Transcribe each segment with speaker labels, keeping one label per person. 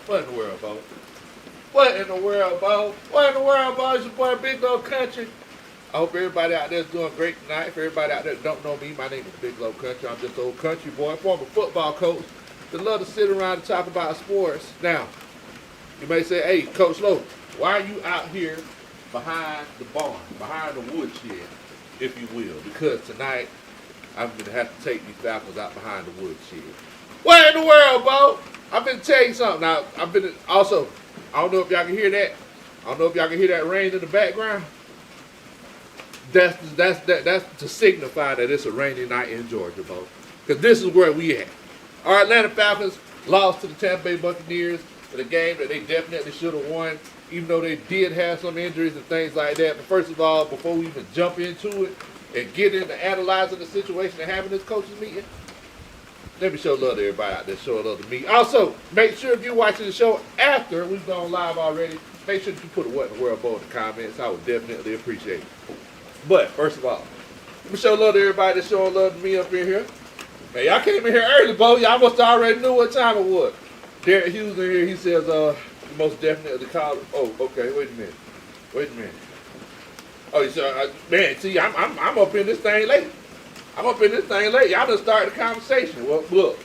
Speaker 1: What in the world, Bo? What in the world, Bo? What in the world, Bo? It's your boy Big Low Kuntry. I hope everybody out there is doing great tonight. For everybody out there that don't know me, my name is Big Low Kuntry. I'm just an old country boy, former football coach that love to sit around and talk about sports. Now, you may say, hey, Coach Low, why are you out here behind the barn, behind the woodshed, if you will? Because tonight, I'm going to have to take these Falcons out behind the woodshed. What in the world, Bo? I've been telling you something. Now, also, I don't know if y'all can hear that. I don't know if y'all can hear that rain in the background. That's to signify that it's a rainy night in Georgia, Bo. Because this is where we at. Our Atlanta Falcons lost to the Tampa Bay Buccaneers in a game that they definitely should have won, even though they did have some injuries and things like that. But first of all, before we even jump into it and get into analyzing the situation and having this coaches meeting, let me show love to everybody out there, show love to me. Also, make sure if you're watching the show after we've gone live already, make sure that you put a what in the world Bo in the comments. I would definitely appreciate it. But first of all, let me show love to everybody that's showing love to me up in here. Man, y'all came in here early, Bo. Y'all must have already knew what time it was. Derek Hughes in here, he says, most definitely call. Oh, okay, wait a minute. Oh, so, man, see, I'm up in this thing late. Y'all done started the conversation. Well, look,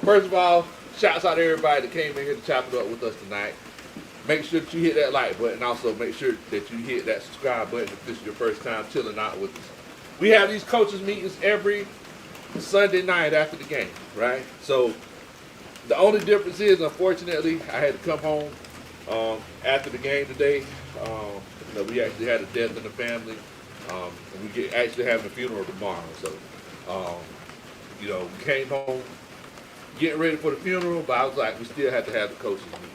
Speaker 1: first of all, shouts out to everybody that came in here to chop it up with us tonight. Make sure that you hit that like button. Also, make sure that you hit that subscribe button if this is your first time chilling out with us. We have these coaches meetings every Sunday night after the game, right? So the only difference is, unfortunately, I had to come home after the game today. We actually had a death in the family. And we actually having a funeral tomorrow. So, we came home getting ready for the funeral, but I was like, we still have to have the coaches meeting.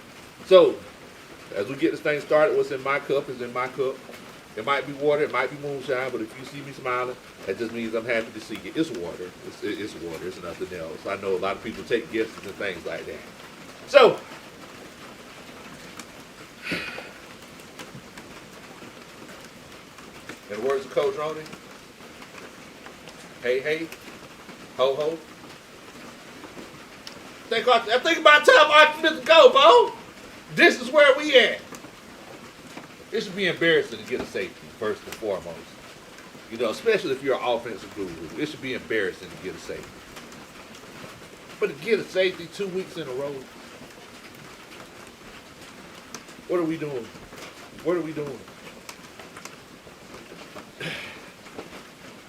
Speaker 1: So, as we get this thing started, what's in my cup is in my cup. It might be water, it might be moonshine, but if you see me smiling, that just means I'm happy to see you. It's water. It's water. It's nothing else. I know a lot of people take gifts and things like that. So, in the words of Coach Roney, hey, ho. Think about time optimism go, Bo. This is where we at. It should be embarrassing to get a safety, first and foremost. Especially if you're an offensive guru. It should be embarrassing to get a safety. But to get a safety 2 weeks in a row, what are we doing?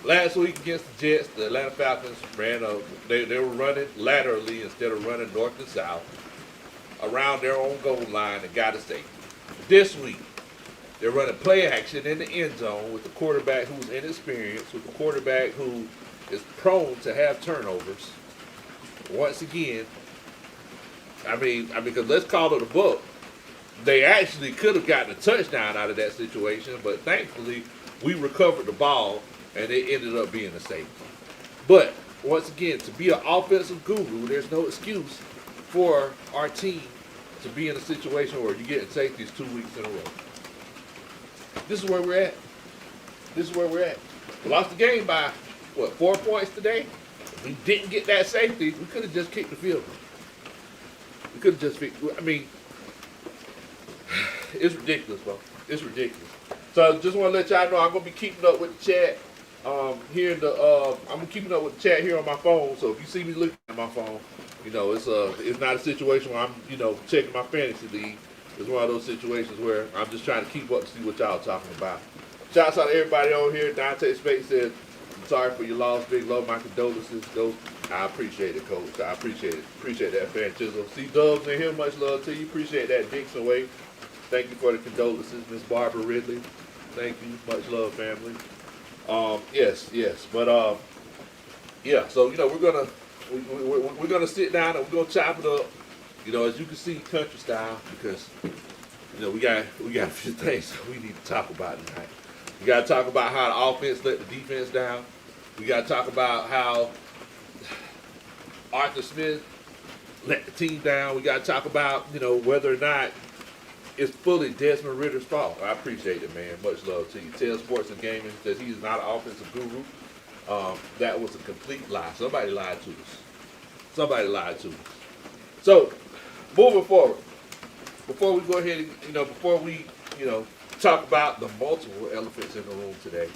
Speaker 1: Last week against the Jets, the Atlanta Falcons they were running laterally instead of running north and south around their own goal line and got a safety. This week, they're running play action in the end zone with the quarterback who's inexperienced, with the quarterback who is prone to have turnovers. Once again, because let's call it a book. They actually could have gotten a touchdown out of that situation, but thankfully, we recovered the ball and it ended up being a safety. But once again, to be an offensive guru, there's no excuse for our team to be in a situation where you're getting safeties 2 weeks in a row. This is where we're at. We lost the game by, 4 points today? If we didn't get that safety, we could have just kicked the field goal. It's ridiculous, bro. It's ridiculous. So I just want to let y'all know I'm going to be keeping up with the chat. I'm keeping up with the chat here on my phone. So if you see me looking at my phone, it's not a situation where I'm, checking my fantasy league. It's one of those situations where I'm just trying to keep up to see what y'all talking about. Shouts out to everybody on here. Dante Space says, I'm sorry for your loss, Big Low. My condolences. I appreciate it, Coach. I appreciate it. Appreciate that, fan chisel. See Dubs in here. Much love to you. Appreciate that, Dixon Way. Thank you for the condolences, Miss Barbara Ridley. Thank you. Much love, family. Yes. But So we're gonna sit down and we're gonna chop it up. As you can see, country style, because we got a few things we need to talk about tonight. We got to talk about how the offense let the defense down. We got to talk about how Arthur Smith let the team down. We got to talk about whether or not it's fully Desmond Ritter's fault. I appreciate it, man. Much love to you. Tell Sports and Gaming says he's not an offensive guru. That was a complete lie. Somebody lied to us. So, moving forward. before we go ahead and, before we, talk about the multiple elephants in the room today,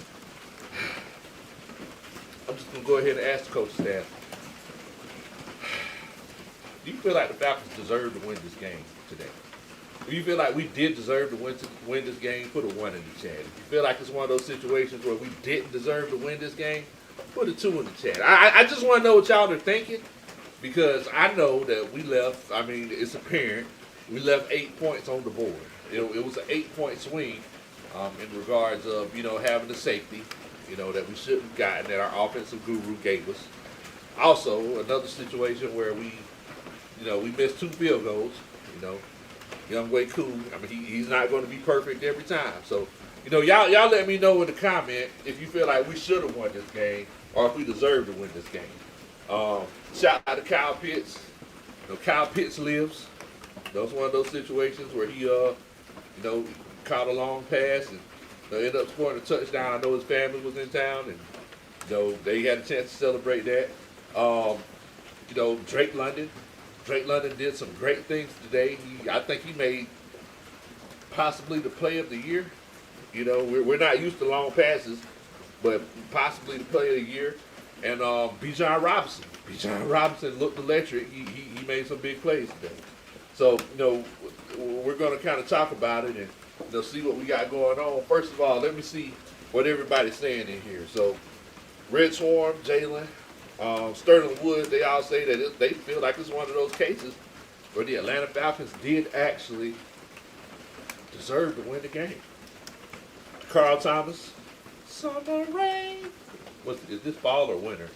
Speaker 1: I'm just going to go ahead and ask the coach staff, do you feel like the Falcons deserve to win this game today? Do you feel like we did deserve to win this game? Put a 1 in the chat. If you feel like it's one of those situations where we didn't deserve to win this game, put a 2 in the chat. I just want to know what y'all are thinking, because I know that we left, it's apparent, we left 8 points on the board. It was an 8-point swing in regards of, having the safety, that we shouldn't have gotten, that our offensive guru gave us. Also, another situation where we missed 2 field goals, Young Way Cool. He's not going to be perfect every time. So, y'all let me know in the comment if you feel like we should have won this game or if we deserve to win this game. Shout out to Kyle Pitts. Kyle Pitts lives. That was one of those situations where he, caught a long pass and ended up scoring a touchdown. I know his family was in town, and they had a chance to celebrate that. Drake London. Drake London did some great things today. I think he made possibly the play of the year. We're not used to long passes, but possibly the play of the year. And Bijan Robinson. Bijan Robinson looked electric. He made some big plays today. So, we're going to kind of talk about it and see what we got going on. First of all, let me see what everybody's saying in here. So, Red Swarm, Jalen, Sterling Woods, they all say that they feel like it's one of those cases where the Atlanta Falcons did actually deserve to win the game. Carl Thomas, summer rain. Is this fall or winter?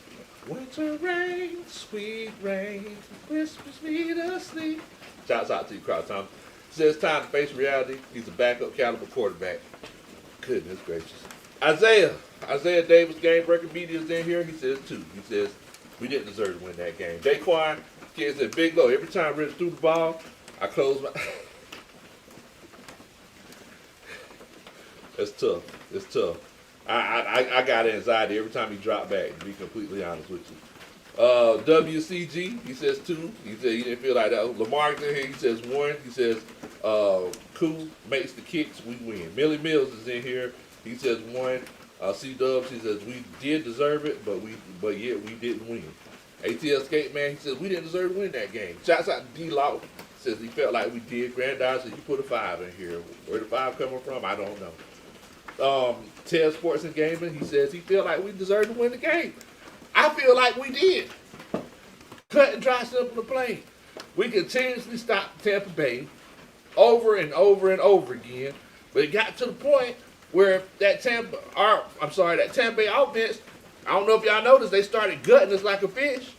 Speaker 1: Winter rain, sweet rain, whispers me to sleep. Shouts out to you, Carl Thomas. Says time to face reality. He's a backup caliber quarterback. Goodness gracious. Isaiah Davis, game breaking media is in here. He says 2. He says we didn't deserve to win that game. Daquan, kid said, Big Low, every time Rich threw the ball, I close my It's tough. It's tough. I got anxiety every time he dropped back, to be completely honest with you. WCG, he says 2. He said he didn't feel like that. Lamar's in here, he says 1. He says Cool makes the kicks, we win. Millie Mills is in here. He says 1. C-Dubs, he says we did deserve it, but yet we didn't win. ATL Skate Man, he says we didn't deserve to win that game. Shouts out to D-Law, says he felt like we did. Granddad says you put a 5 in here. Where the 5 coming from, I don't know. Ted Sports and Gaming, he says he feel like we deserve to win the game. I feel like we did. Cut and dry, simple to plain. We continuously stopped Tampa Bay over and over and over again, but it got to the point where that Tampa Bay offense, I don't know if y'all noticed, they started gutting us like a fish,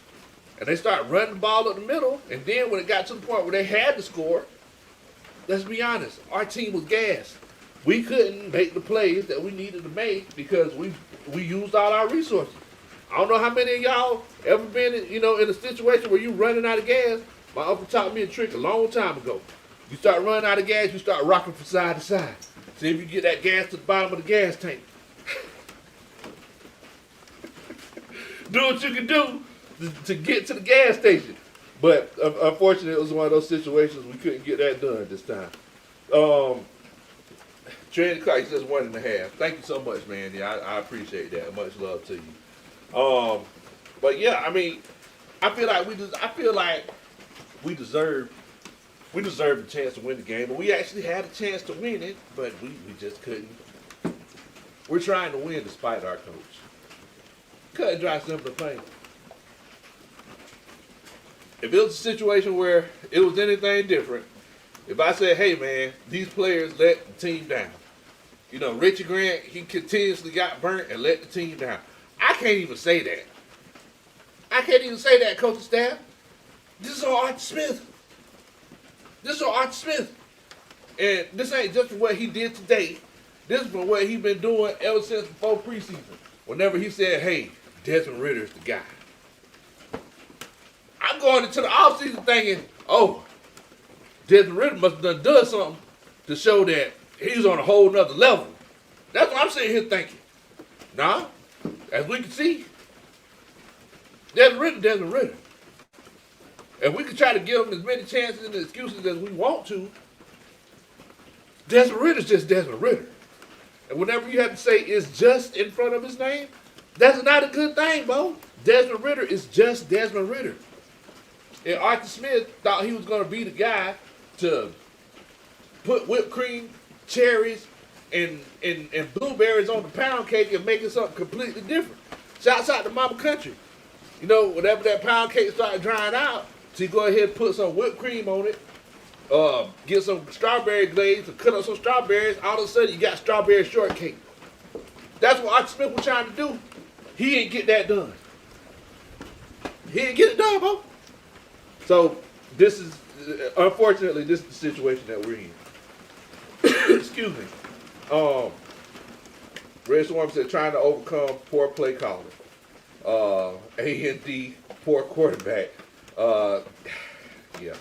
Speaker 1: and they started running the ball up the middle, and then when it got to the point where they had to score, let's be honest, our team was gassed. We couldn't make the plays that we needed to make because we used all our resources. I don't know how many of y'all ever been in a situation where you running out of gas. My uncle taught me a trick a long time ago. You start running out of gas, you start rocking from side to side. See if you get that gas to the bottom of the gas tank. Do what you can do to get to the gas station. But unfortunately, it was one of those situations we couldn't get that done this time. Trent Clark says 1.5. Thank you so much, man. Yeah, I appreciate that. Much love to you. But yeah, I feel like we deserve a chance to win the game, but we actually had a chance to win it, but we just couldn't. We're trying to win despite our coach. Cut and dry, simple plain. If it was a situation where it was anything different, if I said, hey man, these players let the team down. Richie Grant, he continuously got burnt and let the team down. I can't even say that. I can't even say that, coaching staff. This is on Archie Smith. And this ain't just for what he did today. This is for what he's been doing ever since before preseason. Whenever he said, hey, Desmond Ritter's the guy. I'm going into the offseason thinking, oh, Desmond Ritter must have done something to show that he's on a whole nother level. That's what I'm sitting here thinking. Nah, as we can see, Desmond Ritter. And we can try to give him as many chances and excuses as we want to, Desmond Ritter's just Desmond Ritter. And whenever you have to say it's just in front of his name, that's not a good thing, bro. Desmond Ritter is just Desmond Ritter. And Arthur Smith thought he was going to be the guy to put whipped cream, cherries, and blueberries on the pound cake and make it something completely different. Shouts out to Mama Country. You know, whenever that pound cake started drying out, she go ahead and put some whipped cream on it, get some strawberry glaze, and cut up some strawberries. All of a sudden, you got strawberry shortcake. That's what Arthur Smith was trying to do. He didn't get that done. He didn't get it done, bro. So, this is, unfortunately, this is the situation that we're in. Excuse me. Red Swarm said, trying to overcome poor play calling. A&D, poor quarterback. Yeah.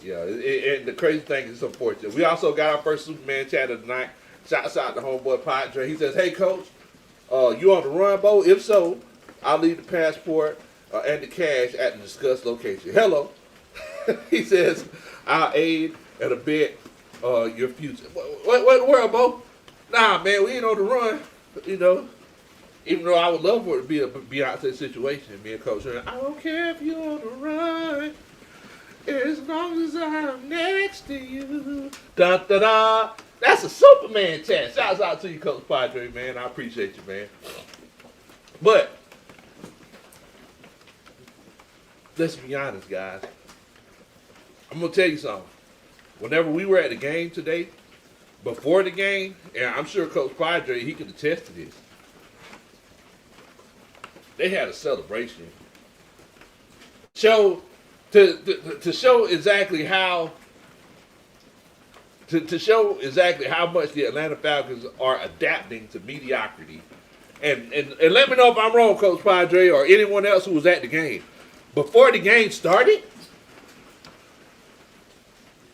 Speaker 1: And the crazy thing is, it's unfortunate. We also got our first Superman chat of the night. Shouts out to homeboy Padre. He says, hey, coach, you on the run, Bo? If so, I'll leave the passport and the cash at the discussed location. Hello. He says, I'll aid and abet your future. What in the world, Bo? Nah, man, we ain't on the run, you know. Even though I would love for it to be a Beyonce situation, me and Coach, I don't care if you're on the run, as long as I'm next to you. Da da da. That's a Superman chat. Shouts out to you, Coach Padre, man. I appreciate you, man. But let's be honest, guys. I'm gonna tell you something. Whenever we were at the game today, before the game, and I'm sure Coach Padre, he can attest to this. They had a celebration. To show exactly how much the Atlanta Falcons are adapting to mediocrity. And let me know if I'm wrong, Coach Padre, or anyone else who was at the game. Before the game started,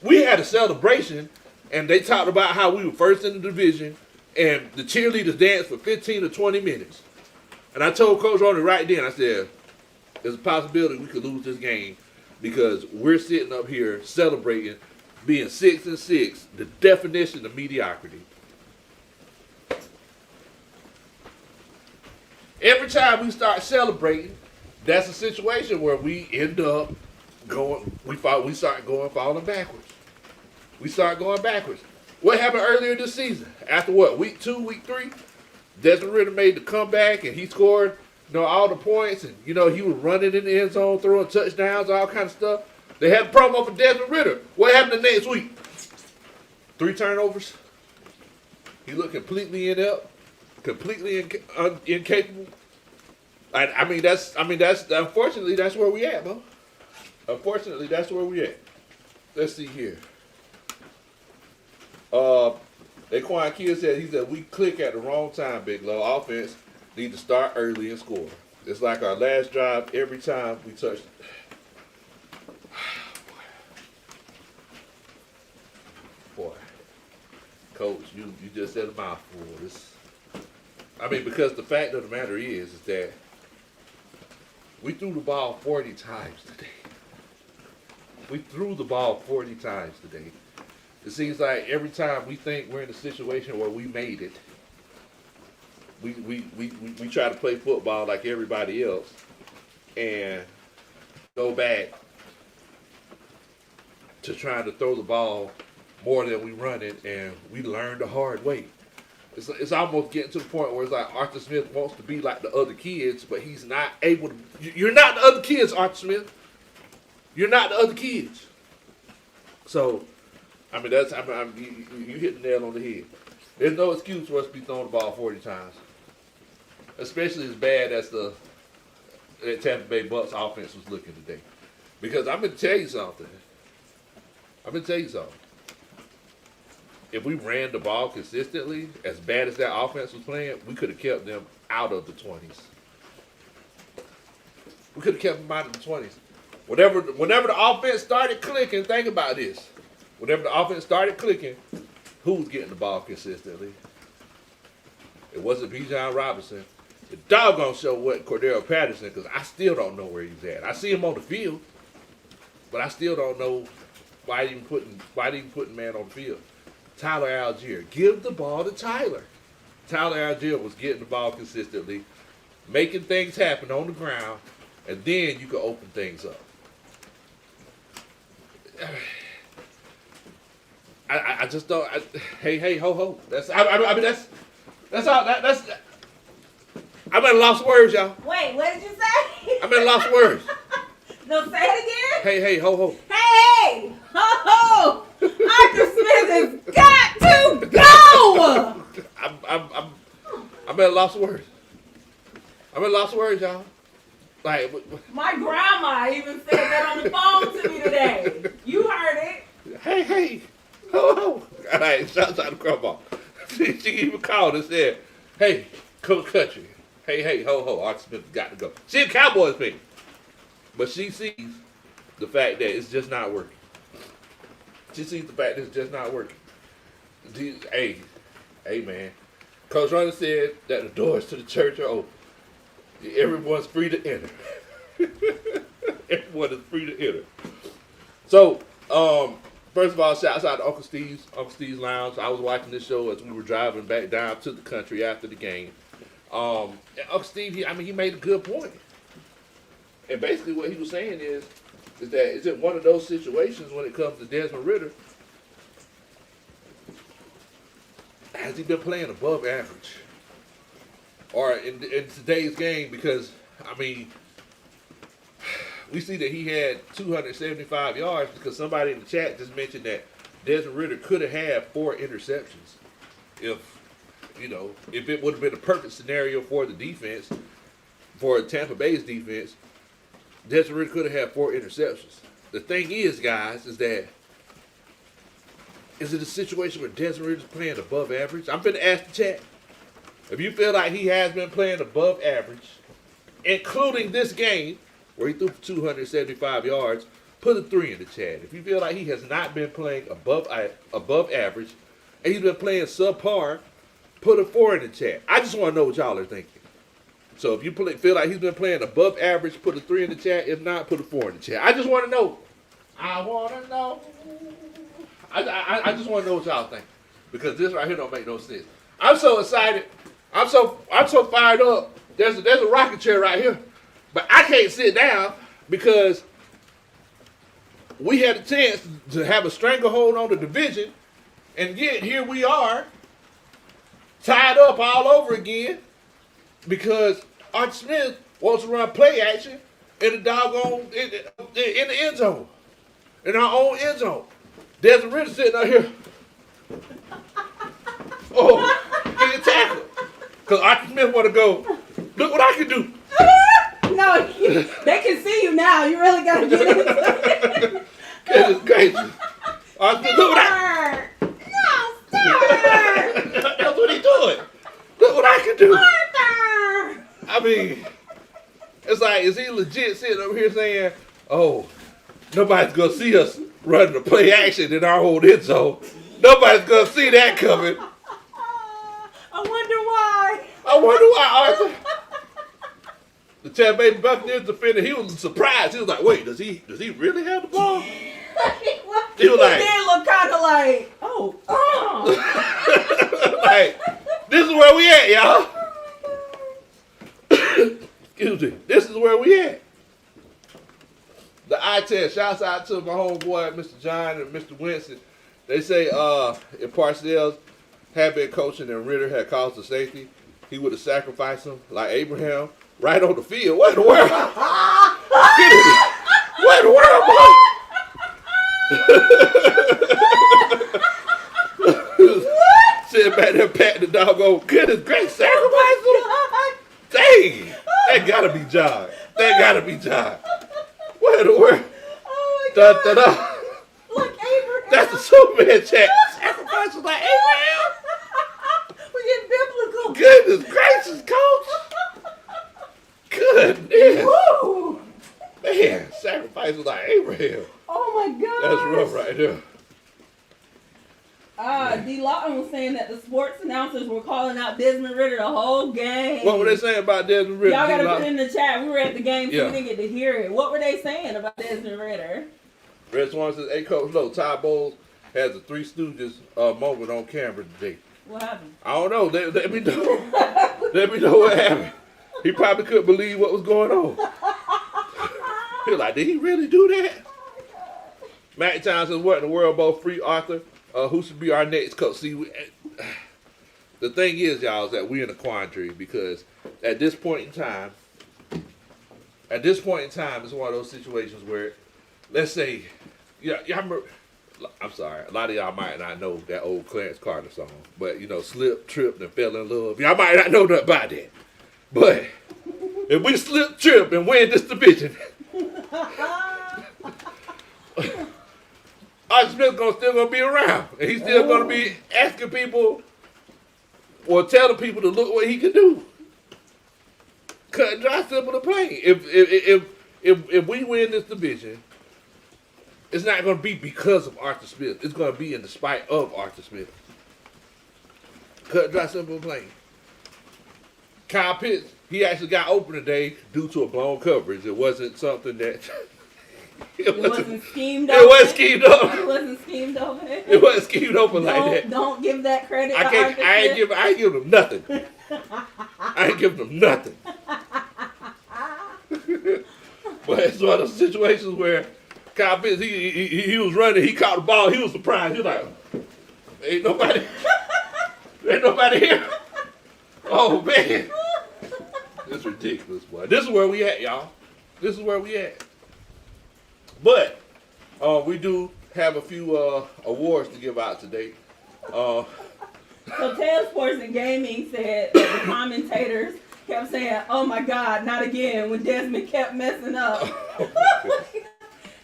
Speaker 1: we had a celebration, and they talked about how we were first in the division, and the cheerleaders danced for 15 to 20 minutes. And I told Coach Roney right then, I said, there's a possibility we could lose this game because we're sitting up here celebrating being 6-6, the definition of mediocrity. Every time we start celebrating, that's a situation where we end up falling backwards. We start going backwards. What happened earlier this season? After what, week 2, week 3? Desmond Ritter made the comeback and he scored, all the points, and he was running in the end zone, throwing touchdowns, all kind of stuff. They had a promo for Desmond Ritter. What happened the next week? 3 turnovers. He looked completely inept, completely incapable. I mean that's unfortunately that's where we at, bro. Unfortunately, that's where we at. Let's see here. Daquan Kidd said we click at the wrong time, Big Low. Offense need to start early and score. It's like our last drive every time we touch. Boy, Coach, you just said a mouthful. Because the fact of the matter is that we threw the ball 40 times today. It seems like every time we think we're in a situation where we made it, we try to play football like everybody else and go back to trying to throw the ball more than we run it, and we learn the hard way. It's almost getting to the point where it's like Arthur Smith wants to be like the other kids, but he's not able to. You're not the other kids, Arthur Smith. You're not the other kids. So, you hit the nail on the head. There's no excuse for us to be throwing the ball 40 times. Especially as bad as the Tampa Bay Bucs offense was looking today. Because I'm going to tell you something. If we ran the ball consistently, as bad as that offense was playing, we could have kept them out of the 20s. We could have kept them out of the 20s. Whenever the offense started clicking, think about this. Whenever the offense started clicking, who was getting the ball consistently? It wasn't Bijan Robinson. The doggone show wasn't Cordero Patterson, because I still don't know where he's at. I see him on the field, but I still don't know why he even putting man on the field. Tyler Algier. Give the ball to Tyler. Tyler Algier was getting the ball consistently, making things happen on the ground, and then you can open things up. I just don't. Hey, ho, ho. I mean, that's all. That's. I'm at a lost words, y'all.
Speaker 2: Wait, what did you say?
Speaker 1: I'm at a lost words.
Speaker 2: No, say it again.
Speaker 1: Hey, ho, ho.
Speaker 2: Hey, ho, ho. Arthur Smith has got to go.
Speaker 1: I'm at a lost words. I'm at a lost words, y'all. Like
Speaker 2: my grandma even said that on the phone to me today. You heard it.
Speaker 1: Hey, ho, ho. All right, shout out to grandma. She even called and said, "Hey, Coach Country. Hey, ho, ho. Arthur Smith got to go." She's a Cowboys fan, but she sees the fact that it's just not working. She sees the fact that it's just not working. Hey, man. Coach Runner said that the doors to the church are open. Everyone's free to enter. Everyone is free to enter. So, first of all, shouts out to Uncle Steve's Lounge. I was watching this show as we were driving back down to the country after the game. And Uncle Steve, he made a good point. And basically what he was saying is that it's in one of those situations when it comes to Desmond Ridder. Has he been playing above average? Or in today's game, because, we see that he had 275 yards because somebody in the chat just mentioned that Desmond Ridder could have had 4 interceptions if it would have been a perfect scenario for the defense, for Tampa Bay's defense. Desmond Ridder could have had 4 interceptions. The thing is, guys, is that is it a situation where Desmond Ridder is playing above average? I'm going to ask the chat. If you feel like he has been playing above average, including this game, where he threw for 275 yards, put a 3 in the chat. If you feel like he has not been playing above average, and he's been playing subpar, put a 4 in the chat. I just want to know what y'all are thinking. So if you feel like he's been playing above average, put a 3 in the chat. If not, put a 4 in the chat. I just want to know. I want to know. I just want to know what y'all think, because this right here don't make no sense. I'm so excited. I'm so fired up. There's a rocking chair right here, but I can't sit down because we had a chance to have a stranglehold on the division, and yet here we are, tied up all over again, because Arthur Smith wants to run play action in the doggone in the end zone, in our own end zone. Desmond Ridder sitting out here. Oh, getting tackled. Because Arthur Smith want to go, look what I can do.
Speaker 2: No, they can see you now. You really got to get into it.
Speaker 1: Goodness gracious. Arthur Smith, look what I
Speaker 2: No, stop.
Speaker 1: That's what he's doing. Look what I can do.
Speaker 2: Arthur.
Speaker 1: It's like, is he legit sitting over here saying, oh, nobody's going to see us running a play action in our own end zone. Nobody's going to see that coming. I wonder why, Arthur. The Tampa Bay Buccaneers defender, he was surprised. He was like, wait, does he really have the ball? He was like,
Speaker 2: did look kind of like, oh.
Speaker 1: Like, this is where we at, y'all. Excuse me. This is where we at. The eye test. Shouts out to my homeboy, Mr. John and Mr. Winston. They say if Parcells had been coaching and Ridder had caused the safety, he would have sacrificed him like Abraham right on the field. What in the world? What in the world, boy? Sitting back there patting the doggone goodness great sacrifice him. Dang. That gotta be John. What in the world?
Speaker 2: Oh my God.
Speaker 1: Da, da, da.
Speaker 2: Like Abraham.
Speaker 1: That's the Superman chat. Sacrifice was like Abraham.
Speaker 2: We're getting biblical.
Speaker 1: Goodness gracious, coach. Goodness.
Speaker 2: Woo.
Speaker 1: Man, sacrifice was like Abraham.
Speaker 2: Oh my God.
Speaker 1: That's rough right there.
Speaker 2: D. Lawton was saying that the sports announcers were calling out Desmond Ridder the whole game.
Speaker 1: What were they saying about Desmond Ridder?
Speaker 2: Y'all gotta put it in the chat. We were at the game, so
Speaker 1: Yeah.
Speaker 2: we didn't get to hear it. What were they saying about Desmond Ridder?
Speaker 1: Red Swan says, hey, Coach Low, Ty Bowles has a Three Stooges moment on camera today.
Speaker 2: What happened?
Speaker 1: I don't know. Let me know. Let me know what happened. He probably couldn't believe what was going on. He was like, did he really do that? Matt Johnson, what in the world, both free Arthur? Who should be our next coach? See, the thing is, y'all, is that we're in a quandary because at this point in time, it's one of those situations where, let's say, y'all remember, I'm sorry, a lot of y'all might not know that old Clarence Carter song, but, slipped, tripped, and fell in love. Y'all might not know nothing about that. But if we slip, trip, and win this division, Archie Smith's still gonna be around, and he's still gonna be asking people or telling people to look what he can do. Cut and dry, simple and plain. If we win this division, it's not gonna be because of Arthur Smith. It's gonna be in the spite of Arthur Smith. Cut and dry, simple and plain. Kyle Pitts, he actually got open today due to a blown coverage. It wasn't something that.
Speaker 2: It wasn't schemed over.
Speaker 1: It wasn't schemed up.
Speaker 2: It wasn't schemed over.
Speaker 1: It wasn't schemed over like that.
Speaker 2: Don't give that credit.
Speaker 1: I ain't give them nothing. I ain't giving them nothing. But it's one of those situations where Kyle Pitts, he was running, he caught the ball, he was surprised. He was like, ain't nobody here. Oh man. This is ridiculous, boy. This is where we at, y'all. This is where we at. But we do have a few awards to give out today.
Speaker 2: So Tail Sports and Gaming said that the commentators kept saying, "Oh my God, not again!" when Desmond kept messing up.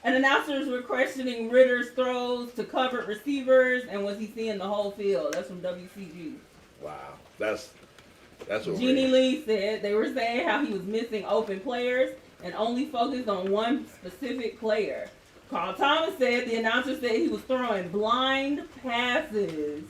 Speaker 2: And announcers were questioning Ritter's throws to covered receivers and was he seeing the whole field? That's from WCG.
Speaker 1: Wow, that's what
Speaker 2: Jeannie Lee said they were saying how he was missing open players and only focused on one specific player. Carl Thomas said the announcer said he was throwing blind passes.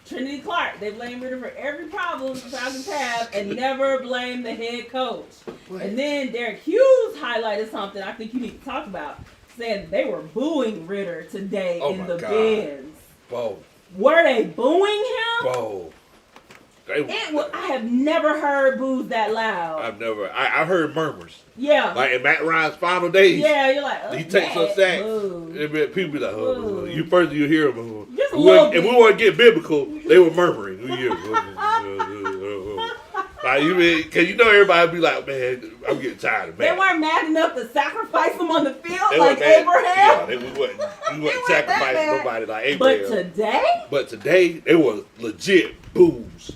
Speaker 2: Trinity Clark, they blame Ritter for every problem the Falcons have and never blame the head coach. What? And then Derek Hughes highlighted something I think you need to talk about, saying they were booing Ritter today in the bins.
Speaker 1: Whoa.
Speaker 2: Were they booing him?
Speaker 1: Whoa.
Speaker 2: I have never heard boos that loud.
Speaker 1: I've heard murmurs.
Speaker 2: Yeah.
Speaker 1: Like in Matt Ryan's final days.
Speaker 2: Yeah, you're like,
Speaker 1: he takes a sack. People be like, you first you hear them.
Speaker 2: Just a little bit.
Speaker 1: If we want to get biblical, they were murmuring. Like, because everybody be like, man, I'm getting tired of Matt.
Speaker 2: They weren't mad enough to sacrifice him on the field like Abraham.
Speaker 1: Yeah, we wouldn't sacrifice nobody like Abraham. But today, they were legit boos.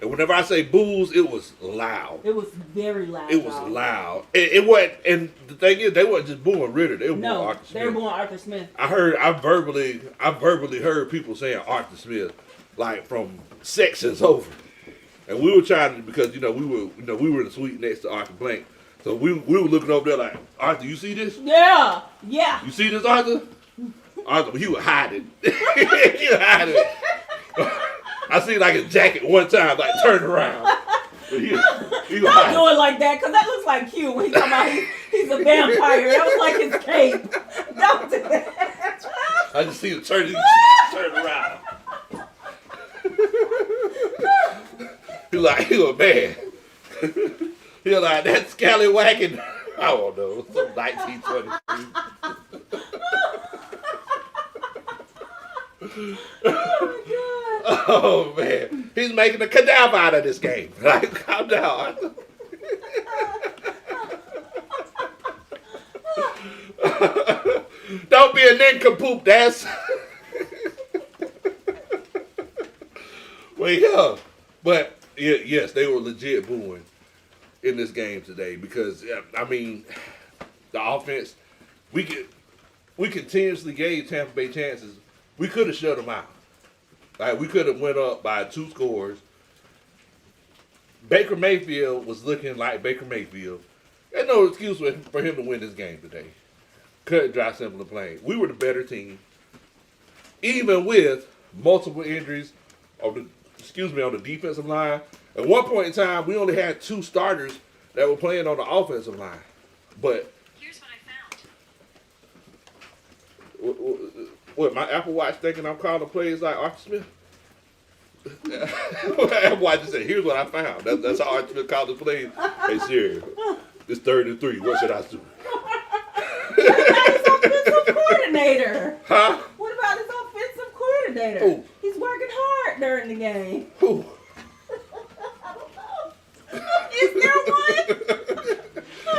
Speaker 1: And whenever I say boos, it was loud.
Speaker 2: It was very loud.
Speaker 1: It was loud. It wasn't, and the thing is, they wasn't just booing Ritter. They were booing Arthur Smith.
Speaker 2: They were booing Arthur Smith.
Speaker 1: I verbally heard people saying Arthur Smith, like from sections over. And we were trying to, because we were in the suite next to Arthur Blank, so we were looking over there like, Arthur, you see this?
Speaker 2: Yeah.
Speaker 1: You see this, Arthur? Arthur, he was hiding. He was hiding. I seen like his jacket one time, like turned around. Don't do
Speaker 2: it like that, because that looks like Q when he's talking about he's a vampire. That was like his cape. Don't do that.
Speaker 1: I just see him turn around. He was mad. He was like, that scallywagging, I don't know, some 1922. Oh man, he's making a cadaver out of this game. Like, calm down. Don't be a nincompoop, that's. Well, yeah, but yes, they were legit booing in this game today because I mean, the offense, we continuously gave Tampa Bay chances. We could have shut them out. Like, we could have went up by 2 scores. Baker Mayfield was looking like Baker Mayfield. There's no excuse for him to win this game today. Cut and dry, simple and plain. We were the better team. Even with multiple injuries on the defensive line. At one point in time, we only had 2 starters that were playing on the offensive line. But
Speaker 3: here's what I found.
Speaker 1: What, my Apple Watch thinking I'm calling plays like Arthur Smith? Apple Watch just said, here's what I found. That's how Arthur Smith called the plays. Hey Siri, it's 3rd and 3. What should I do?
Speaker 2: What about his offensive coordinator?
Speaker 1: Huh?
Speaker 2: What about his offensive coordinator?
Speaker 1: Who?
Speaker 2: He's working hard during the game.
Speaker 1: Who?
Speaker 2: I don't know. Is there one? I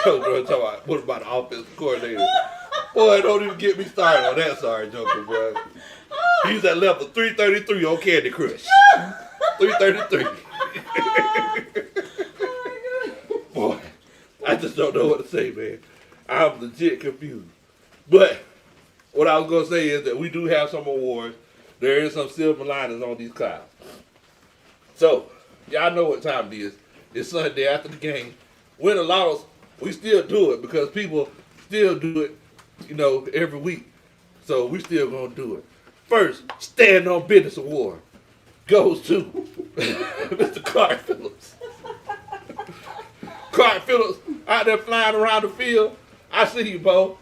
Speaker 2: don't know.
Speaker 1: Talking about, what about the offensive coordinator? Boy, don't even get me started on that. Sorry, Joker, boy. He's at level 333 on Candy Crush. 333. Boy, I just don't know what to say, man. I'm legit confused. But what I was going to say is that we do have some awards. There is some silver linings on these clouds. So, y'all know what time it is. It's Sunday after the game. Win or loss, we still do it because people still do it, every week. So we still going to do it. First, Stand on Business Award goes to Mr. Clark Phillips. Clark Phillips out there flying around the field. I see you, Bo.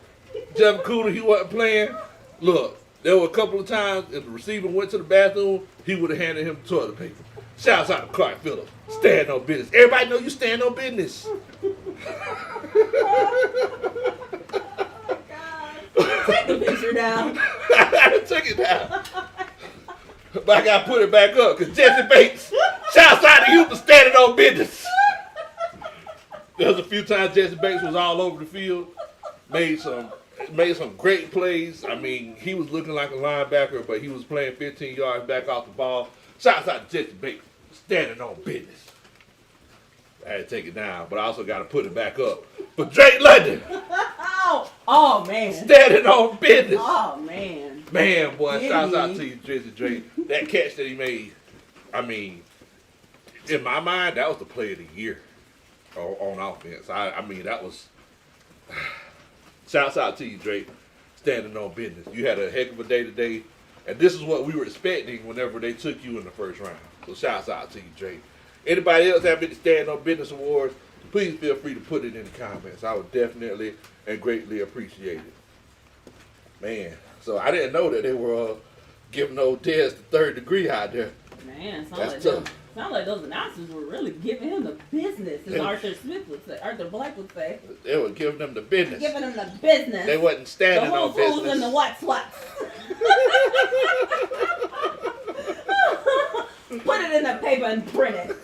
Speaker 1: Jeff Cooter, he wasn't playing. Look, there were a couple of times if the receiver went to the bathroom, he would have handed him toilet paper. Shouts out to Clark Phillips. Stand on business. Everybody know you stand on business.
Speaker 2: Take the picture down.
Speaker 1: I took it down. But I got to put it back up because Jesse Bates, shouts out to you for standing on business. There was a few times Jesse Bates was all over the field, made some great plays. I mean, he was looking like a linebacker, but he was playing 15 yards back off the ball. Shouts out to Jesse Bates, standing on business. I had to take it down, but I also got to put it back up. For Drake London.
Speaker 2: Oh man.
Speaker 1: Standing on business.
Speaker 2: Oh, man.
Speaker 1: Man, boy, shouts out to you, Drizzy Drake. That catch that he made, I mean, in my mind, that was the play of the year on offense. I mean, that was... Shouts out to you, Drake, standing on business. You had a heck of a day today, and this is what we were expecting whenever they took you in the first round. So shouts out to you, Drake. Anybody else have any stand on business awards, please feel free to put it in the comments. I would definitely and greatly appreciate it. Man, so I didn't know that they were giving old Dez the 3rd degree out there.
Speaker 2: Man,
Speaker 1: That's tough.
Speaker 2: Sounds like those announcers were really giving him the business, as Arthur Black would say.
Speaker 1: They were giving them the business.
Speaker 2: Giving them the business.
Speaker 1: They wasn't standing
Speaker 2: the
Speaker 1: on
Speaker 2: who's
Speaker 1: business.
Speaker 2: And the what's. Put it in the paper and print it.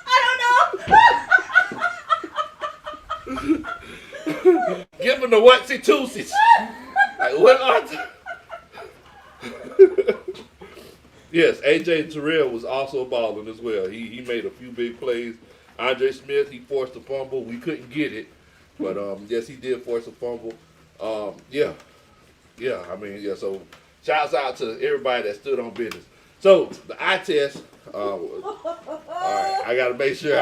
Speaker 2: I don't know.
Speaker 1: Give them the whatsy toosies. Like, what Arthur? Yes, AJ Terrell was also balling as well. He made a few big plays. Andre Smith, he forced a fumble. We couldn't get it, but yes, he did force a fumble. Yeah. I mean, yeah. So, shouts out to everybody that stood on business. So the eye test. All right, I got to make sure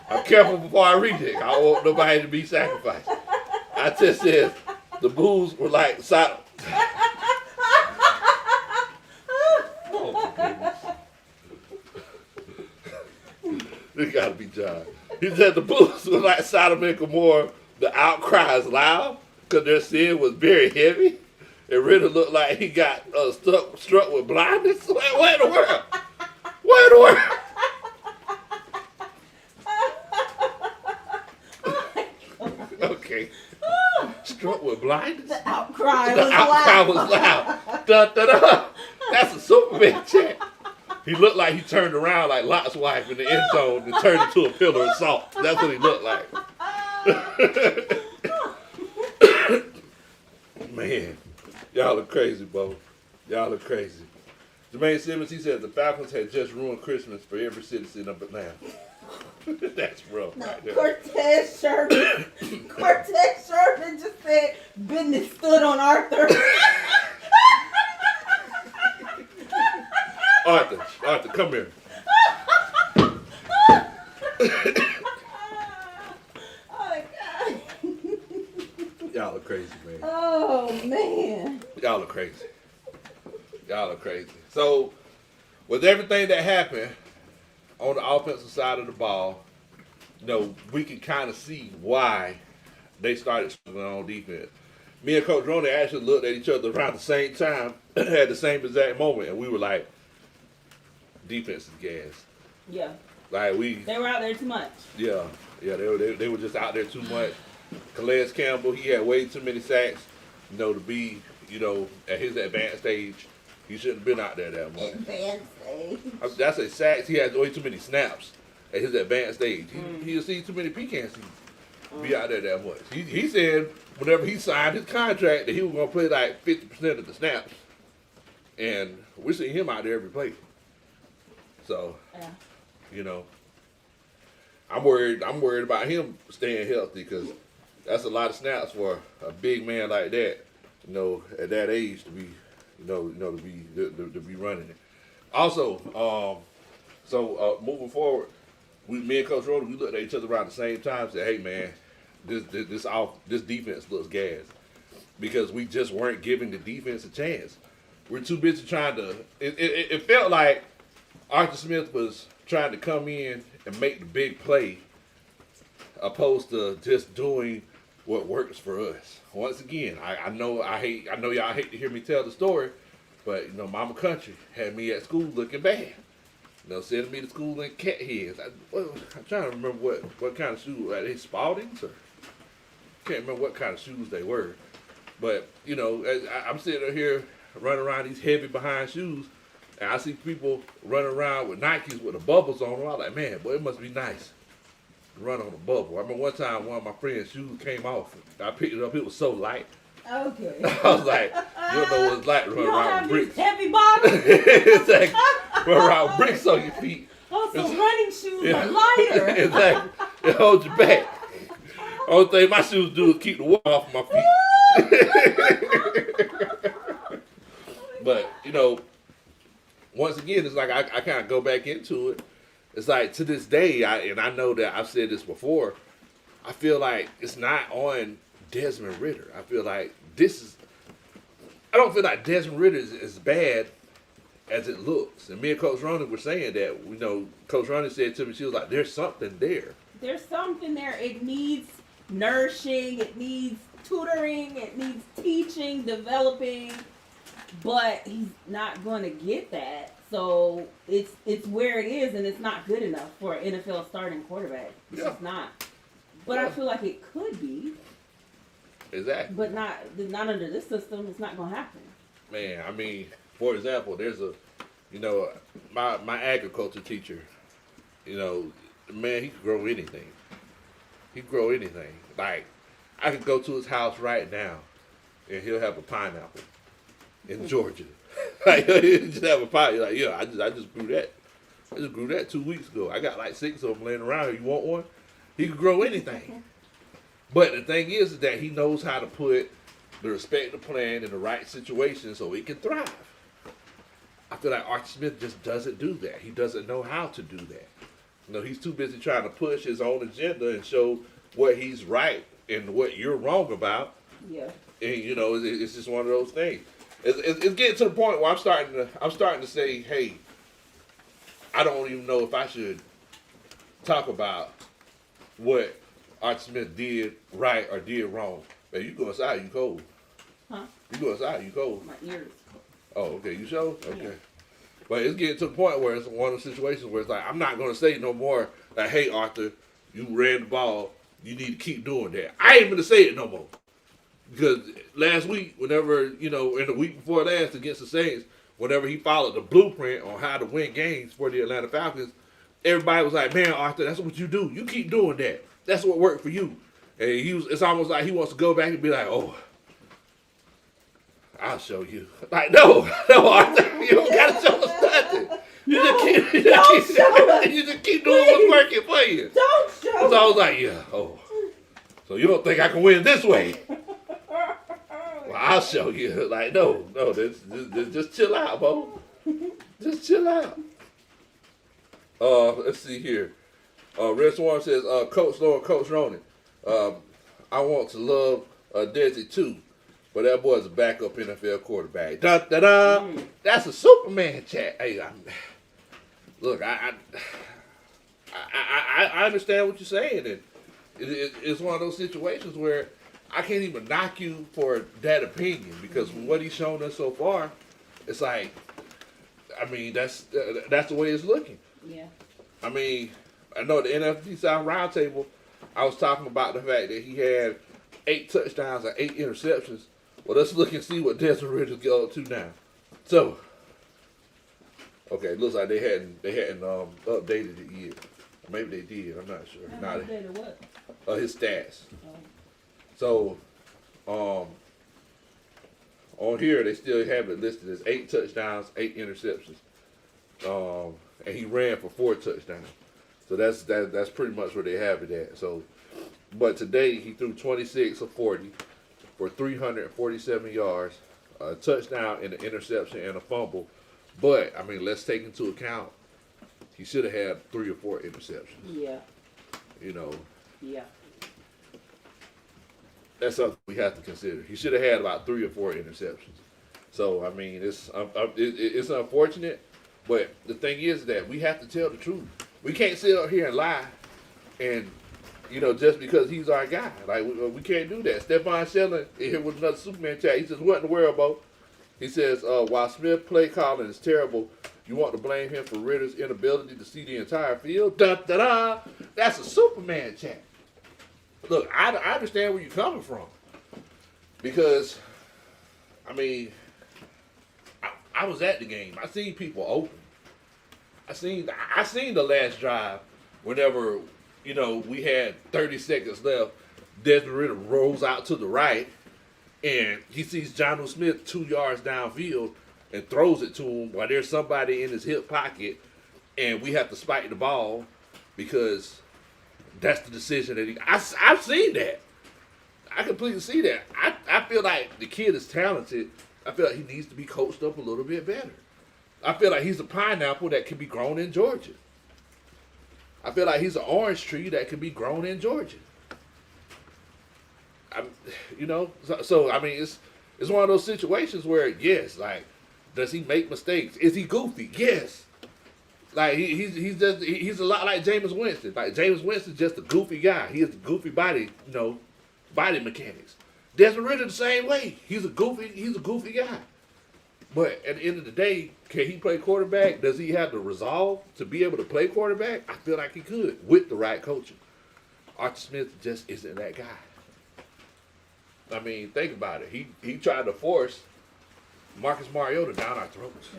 Speaker 1: I'm careful before I read it. I don't want nobody to be sacrificed. Eye test says the Bulls were like silent. This gotta be John. He said the Bulls were like Sodom and Gomorrah. The outcry is loud because their sin was very heavy. It really looked like he got struck with blindness. Where in the world? Where in the world? Okay. Struck with blindness?
Speaker 2: The outcry
Speaker 1: was loud. Dun, dun, dun. That's a Superman chant. He looked like he turned around like Lot's wife in the end zone and turned into a pillar of salt. That's what he looked like. Man, y'all are crazy, Bo. Y'all are crazy. Jermaine Simmons, he said the Falcons had just ruined Christmas for every citizen of Atlanta. That's rough right there.
Speaker 2: Cortez Sherman just said business stood on Arthur.
Speaker 1: Arthur, come here.
Speaker 2: Oh my God.
Speaker 1: Y'all are crazy, man.
Speaker 2: Oh man.
Speaker 1: Y'all are crazy. So, with everything that happened on the offensive side of the ball, we can kind of see why they started struggling on defense. Me and Coach Roney actually looked at each other around the same time, had the same exact moment, and we were like, defense is gas.
Speaker 2: Yeah.
Speaker 1: Like
Speaker 2: They were out there too much.
Speaker 1: Yeah, they were just out there too much. Calais Campbell, he had way too many sacks, to be, at his advanced stage. He shouldn't have been out there that much.
Speaker 2: Advanced stage.
Speaker 1: That's a sacks. He had way too many snaps at his advanced stage. He'll see too many pecans. Be out there that much. He said whenever he signed his contract that he was going to play like 50% of the snaps. And we're seeing him out there every play. So, I'm worried about him staying healthy because that's a lot of snaps for a big man like that, at that age to be, to be running it. Also, moving forward, me and Coach Rhoda, we looked at each other around the same time and said, hey man, this defense looks gas. Because we just weren't giving the defense a chance. We're too busy trying to it felt like Arthur Smith was trying to come in and make the big play opposed to just doing what works for us. Once again, I know y'all hate to hear me tell the story, but Mama Country had me at school looking bad. Sending me to school in cat heads. I'm trying to remember what kind of shoes. Are they Spaldings? Or can't remember what kind of shoes they were. But, I'm sitting here running around these heavy behind shoes, and I see people running around with Nikes with the bubbles on them. I'm like, man, boy, it must be nice to run on a bubble. I remember one time one of my friend's shoes came off. I picked it up. It was so light.
Speaker 2: Okay.
Speaker 1: I was like, you don't know what it's like to run around with bricks.
Speaker 2: Heavy bottoms.
Speaker 1: It's like run around with bricks on your feet.
Speaker 2: Also, running shoes are lighter.
Speaker 1: Exactly. It holds you back. Only thing my shoes do is keep the water off my feet. But, once again, it's like I kind of go back into it. It's like to this day, and I know that I've said this before, I feel like it's not on Desmond Ridder. I feel like I don't feel like Desmond Ridder is as bad as it looks. And me and Coach Ronnie were saying that, Coach Ronnie said to me, she was like, there's something there.
Speaker 2: There's something there. It needs nourishing. It needs tutoring. It needs teaching, developing. But he's not going to get that. So it's where it is, and it's not good enough for an NFL starting quarterback. It's just not. But I feel like it could be.
Speaker 1: Exactly.
Speaker 2: But not under this system. It's not going to happen.
Speaker 1: Man, I mean, for example, there's my agriculture teacher, man, he could grow anything. He could grow anything. Like, I could go to his house right now, and he'll have a pineapple in Georgia. Like, he'll just have a pineapple. Like, yeah, I just grew that. I just grew that 2 weeks ago. I got like 6 of them laying around here. You want one? He could grow anything. But the thing is that he knows how to put the respective plan in the right situation so it can thrive. I feel like Archie Smith just doesn't do that. He doesn't know how to do that. He's too busy trying to push his own agenda and show what he's right and what you're wrong about.
Speaker 2: Yeah.
Speaker 1: And it's just one of those things. It's getting to the point where I'm starting to say, hey, I don't even know if I should talk about what Archie Smith did right or did wrong. Man, you go inside, you cold.
Speaker 2: Huh?
Speaker 1: You go inside, you cold.
Speaker 2: My ears.
Speaker 1: Oh, okay. You sure? Okay.
Speaker 2: Yeah.
Speaker 1: But it's getting to the point where it's one of those situations where it's like, I'm not going to say no more like, hey, Arthur, you ran the ball. You need to keep doing that. I ain't going to say it no more. Because last week, whenever, in the week before last against the Saints, whenever he followed the blueprint on how to win games for the Atlanta Falcons, everybody was like, man, Arthur, that's what you do. You keep doing that. That's what worked for you. And it's almost like he wants to go back and be like, oh, I'll show you. Like, no, Arthur, you don't got to show us nothing. You just keep doing what's working for you.
Speaker 2: Don't show
Speaker 1: So I was like, yeah, so you don't think I can win this way? Well, I'll show you. Like, no, just chill out, Bo. Just chill out. Let's see here. Red Swarm says, Coach Low and Coach Ronan, I want to love Desi too, but that boy's a backup NFL quarterback. Da-da-da. That's a Superman chat. Hey, look, I understand what you're saying, and it's one of those situations where I can't even knock you for that opinion because from what he's shown us so far, it's like, I mean, that's the way it's looking.
Speaker 2: Yeah.
Speaker 1: I mean, I know the NFC South roundtable. I was talking about the fact that he had 8 touchdowns and 8 interceptions. Well, let's look and see what Desmond Ritter's go up to now. So, okay, looks like they hadn't updated it yet. Maybe they did. I'm not sure.
Speaker 2: Updated what?
Speaker 1: His stats.
Speaker 2: Oh.
Speaker 1: So, on here they still have it listed as 8 touchdowns, 8 interceptions, and he ran for 4 touchdowns. So that's pretty much where they have it at. So, but today he threw 26 of 40 for 347 yards, a touchdown and an interception and a fumble. But I mean, let's take into account he should have had 3 or 4 interceptions.
Speaker 2: Yeah.
Speaker 1: You know.
Speaker 2: Yeah.
Speaker 1: That's something we have to consider. He should have had about 3 or 4 interceptions. So I mean, it's unfortunate, but the thing is that we have to tell the truth. We can't sit up here and lie, and just because he's our guy, like we can't do that. Stephon Shelton here with another Superman chat. He says, "What in the world, Bo?" He says, "While Smith play calling is terrible, you want to blame him for Ritter's inability to see the entire field." Da da da. That's a Superman chat. Look, I understand where you're coming from. Because, I mean, I was at the game. I seen people open. I seen the last drive whenever, we had 30 seconds left. Desmond Ritter rolls out to the right, and he sees Jonnu Smith 2 yards downfield and throws it to him while there's somebody in his hip pocket, and we have to spike the ball because that's the decision that I've seen that. I completely see that. I feel like the kid is talented. I feel like he needs to be coached up a little bit better. I feel like he's a pineapple that can be grown in Georgia. I feel like he's an orange tree that can be grown in Georgia. So I mean, it's one of those situations where, yes, like, does he make mistakes? Is he goofy? Yes. Like he's a lot like Jameis Winston. Like Jameis Winston's just a goofy guy. He has a goofy body, body mechanics. Desmond Ritter the same way. He's a goofy guy. But at the end of the day, can he play quarterback? Does he have the resolve to be able to play quarterback? I feel like he could with the right coaching. Arthur Smith just isn't that guy. I mean, think about it. He tried to force Marcus Mariota down our throats.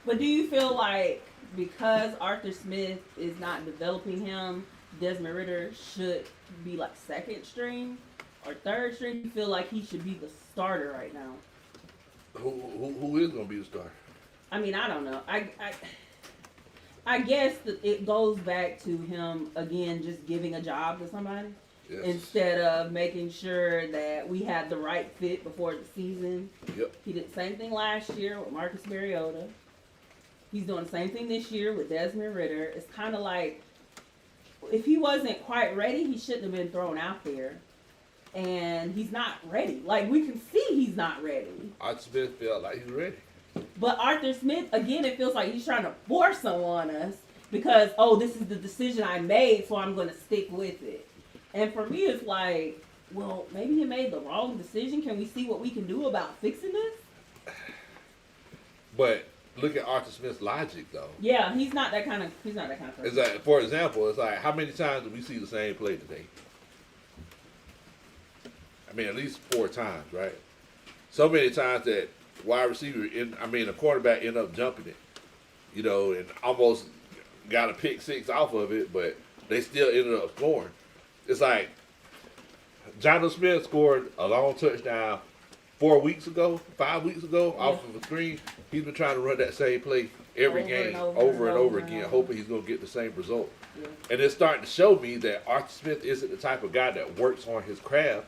Speaker 2: But do you feel like because Arthur Smith is not developing him, Desmond Ritter should be like second string or third string? You feel like he should be the starter right now?
Speaker 1: Who is going to be the starter?
Speaker 2: I mean, I don't know. I guess that it goes back to him again, just giving a job to somebody. Yes. Instead of making sure that we had the right fit before the season.
Speaker 1: Yep.
Speaker 2: He did the same thing last year with Marcus Mariota. He's doing the same thing this year with Desmond Ritter. It's kind of like, if he wasn't quite ready, he shouldn't have been thrown out there. And he's not ready. Like, we can see he's not ready.
Speaker 1: Arthur Smith felt like he's ready.
Speaker 2: But Arthur Smith, again, it feels like he's trying to force someone on us because, this is the decision I made, so I'm going to stick with it. And for me, it's like, well, maybe he made the wrong decision. Can we see what we can do about fixing this?
Speaker 1: But look at Arthur Smith's logic, though.
Speaker 2: Yeah, he's not that kind of person.
Speaker 1: It's like, for example, it's like, how many times do we see the same play today? I mean, at least 4 times, right? So many times that wide receiver, a quarterback ended up jumping it, and almost got a pick 6 off of it, but they still ended up scoring. It's like Jonnu Smith scored a long touchdown 5 weeks ago, off of a screen. He's been trying to run that same play every game, over and over again, hoping he's going to get the same result. Yeah. And it's starting to show me that Arthur Smith isn't the type of guy that works on his craft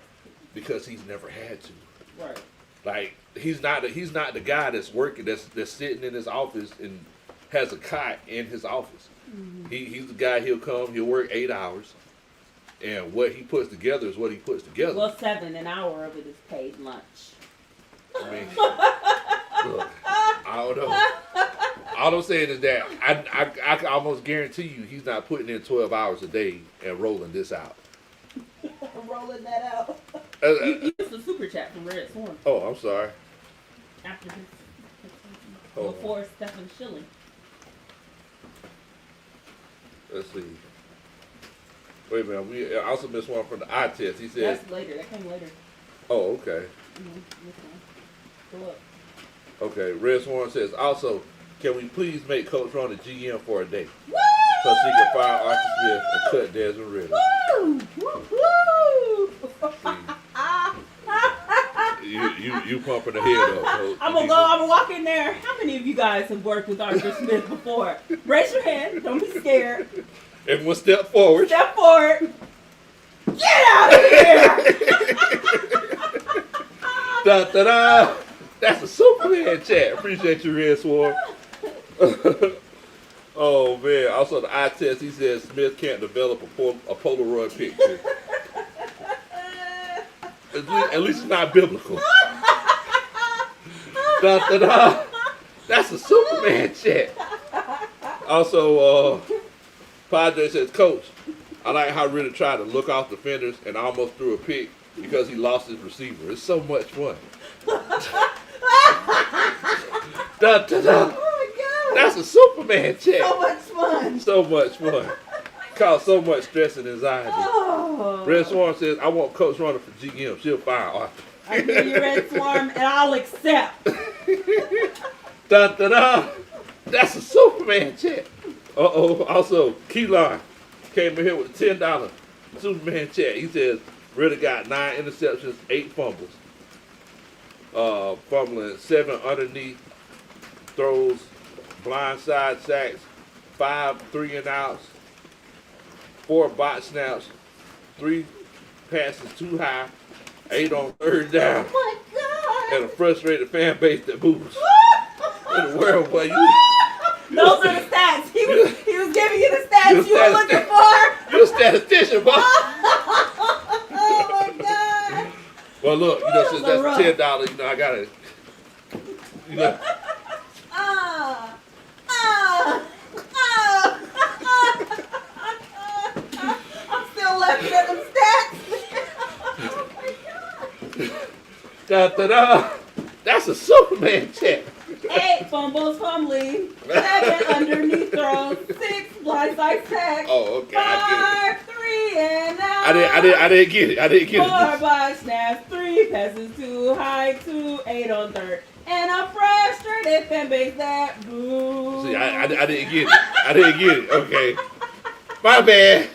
Speaker 1: because he's never had to.
Speaker 2: Right.
Speaker 1: Like, he's not the guy that's working, that's sitting in his office and has a cot in his office. Mm-hmm. He's the guy, he'll work 8 hours. And what he puts together is what he puts together.
Speaker 2: Well, 7 an hour of it is paid lunch.
Speaker 1: I mean, look, I don't know. All I'm saying is that I can almost guarantee you he's not putting in 12 hours a day and rolling this out.
Speaker 2: Rolling that out. You missed the super chat from Red Swarm.
Speaker 1: Oh, I'm sorry.
Speaker 2: After his before Stephen Schilling.
Speaker 1: Let's see. Wait a minute. We also missed one from the eye test. He said.
Speaker 2: That's later. That came later.
Speaker 1: Oh, okay.
Speaker 2: Go up.
Speaker 1: Okay. Red Swan says also, can we please make Coach Ron the GM for a day?
Speaker 2: Woo!
Speaker 1: So she can fire Arthur Smith and cut Desmond Ritter.
Speaker 2: Woo! Woo!
Speaker 1: You pumping the head up, Coach.
Speaker 2: I'm gonna walk in there. How many of you guys have worked with Arthur Smith before? Raise your hand. Don't be scared.
Speaker 1: Everyone step forward.
Speaker 2: Step forward. Get out of here!
Speaker 1: Da da da! That's a Superman chat. Appreciate you, Red Swarm. Oh man! Also, the eye test. He says Smith can't develop a Polaroid picture. At least it's not biblical. Da da da! That's a Superman chat. Also, Padre says, Coach, I like how Ritter tried to look off defenders and almost threw a pick because he lost his receiver. It's so much fun. Da, da, da.
Speaker 2: Oh my God.
Speaker 1: That's a Superman chat.
Speaker 2: So much fun.
Speaker 1: So much fun. Caused so much stress and anxiety.
Speaker 2: Oh.
Speaker 1: Red Swarm says, I want Coach Runner for GM. She'll fire Arthur.
Speaker 2: I hear you, Red Swarm, and I'll accept.
Speaker 1: Da, da, da. That's a Superman chat. Uh-oh. Also, Keelan came in here with a $10 Superman chat. He says, Ritter got 9 interceptions, 8 fumbles. Fumbling 7 underneath throws, blindside sacks, 5 3-and-outs, 4 bot snaps, 3 passes too high, 8 on third down,
Speaker 2: Oh my
Speaker 1: and a frustrated fan base that moves. In the world, boy,
Speaker 2: Those are the stats. He was giving you the stats you were looking for.
Speaker 1: You're a statistician, boy.
Speaker 2: Oh my God.
Speaker 1: Well, look, since that's $10, I gotta,
Speaker 2: I'm still laughing at them stats. Oh my God.
Speaker 1: Da da da. That's a Superman chat.
Speaker 2: 8 fumbles, fumbling. 7 underneath throws. 6 blindside sacks.
Speaker 1: Oh, okay.
Speaker 2: 5 3-and-out.
Speaker 1: I didn't get it.
Speaker 2: 4 bot snaps. 3 passes too high. 2 8 on third. And a frustrated fan base that boo.
Speaker 1: See, I didn't get it. Okay. My bad.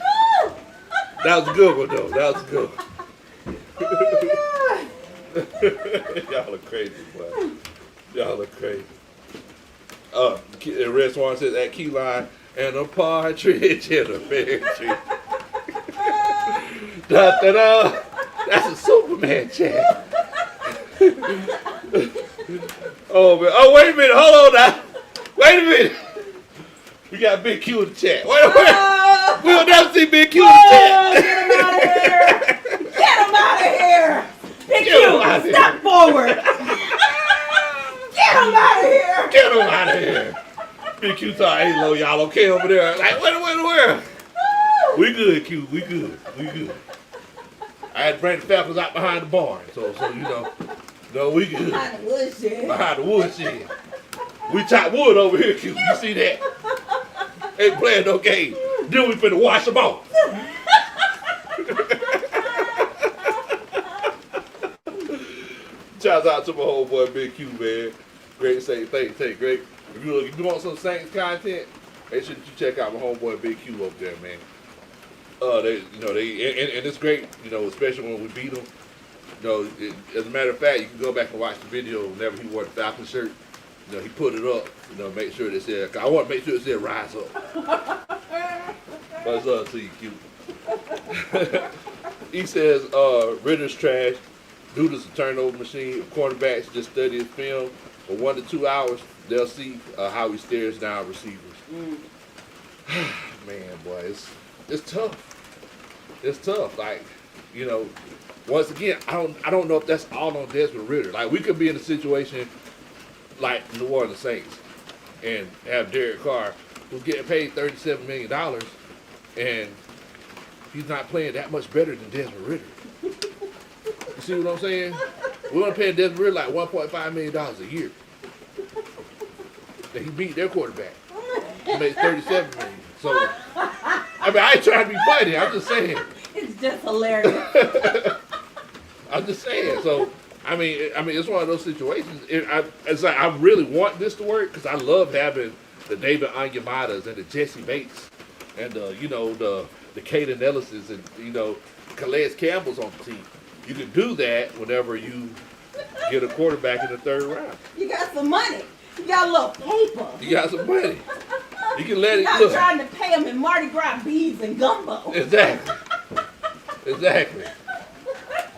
Speaker 1: That was a good one, though. That was a good one.
Speaker 2: Oh
Speaker 1: Y'all are crazy, boy. Y'all are crazy. Red Swan says at key line and a partridge in a pear tree. Da da da. That's a Superman chat. Oh man. Oh wait a minute. Hold on now. Wait a minute. We got Big Q in the chat. Wait. We'll never see Big Q in the chat.
Speaker 2: Get him out of here! Get him out of here! Big Q, step forward! Get him out of here!
Speaker 1: Get him out of here. Big Q thought, hey, low, y'all okay over there? Like, where? We good, Q. We good. I had to bring the Falcons out behind the barn, so we good.
Speaker 2: Behind the woodshed.
Speaker 1: Behind the woodshed. We chop wood over here, Q. You see that? Ain't playing no game. Then we finna wash them off. Shouts out to my homeboy Big Q, man. Great Saints. Thank great. If you want some Saints content, make sure that you check out my homeboy Big Q over there, man. And it's great, especially when we beat them. As a matter of fact, you can go back and watch the video whenever he wore the Falcon shirt. He put it up, make sure it said, I want to make sure it said rise up. What's up to you, Q? He says, Ritter's trash. Dude's a turnover machine. Quarterbacks just study his film. For 1 to 2 hours, they'll see how he stares down receivers. Man, boy, it's tough. It's tough. Like, once again, I don't know if that's all on Desmond Ritter. Like, we could be in a situation like New Orleans Saints and have Derek Carr, who's getting paid $37 million, and he's not playing that much better than Desmond Ritter. see what I'm saying? We're going to pay Desmond Ritter like $1.5 million a year. That he beat their quarterback. He makes $37 million. So, I mean, I ain't trying to be funny. I'm just saying.
Speaker 2: It's just hilarious.
Speaker 1: I'm just saying. So, I mean, it's one of those situations. It's like I really want this to work because I love having the David Onyemadas and the Jesse Bates and the Caden Ellises and Calais Campbell's on the team. You can do that whenever you get a quarterback in the third round.
Speaker 2: You got some money. You got a little paper.
Speaker 1: You got some money. You can let
Speaker 2: You're
Speaker 1: it
Speaker 2: not
Speaker 1: look.
Speaker 2: trying to pay them in Mardi Gras beads and gumbo.
Speaker 1: Exactly.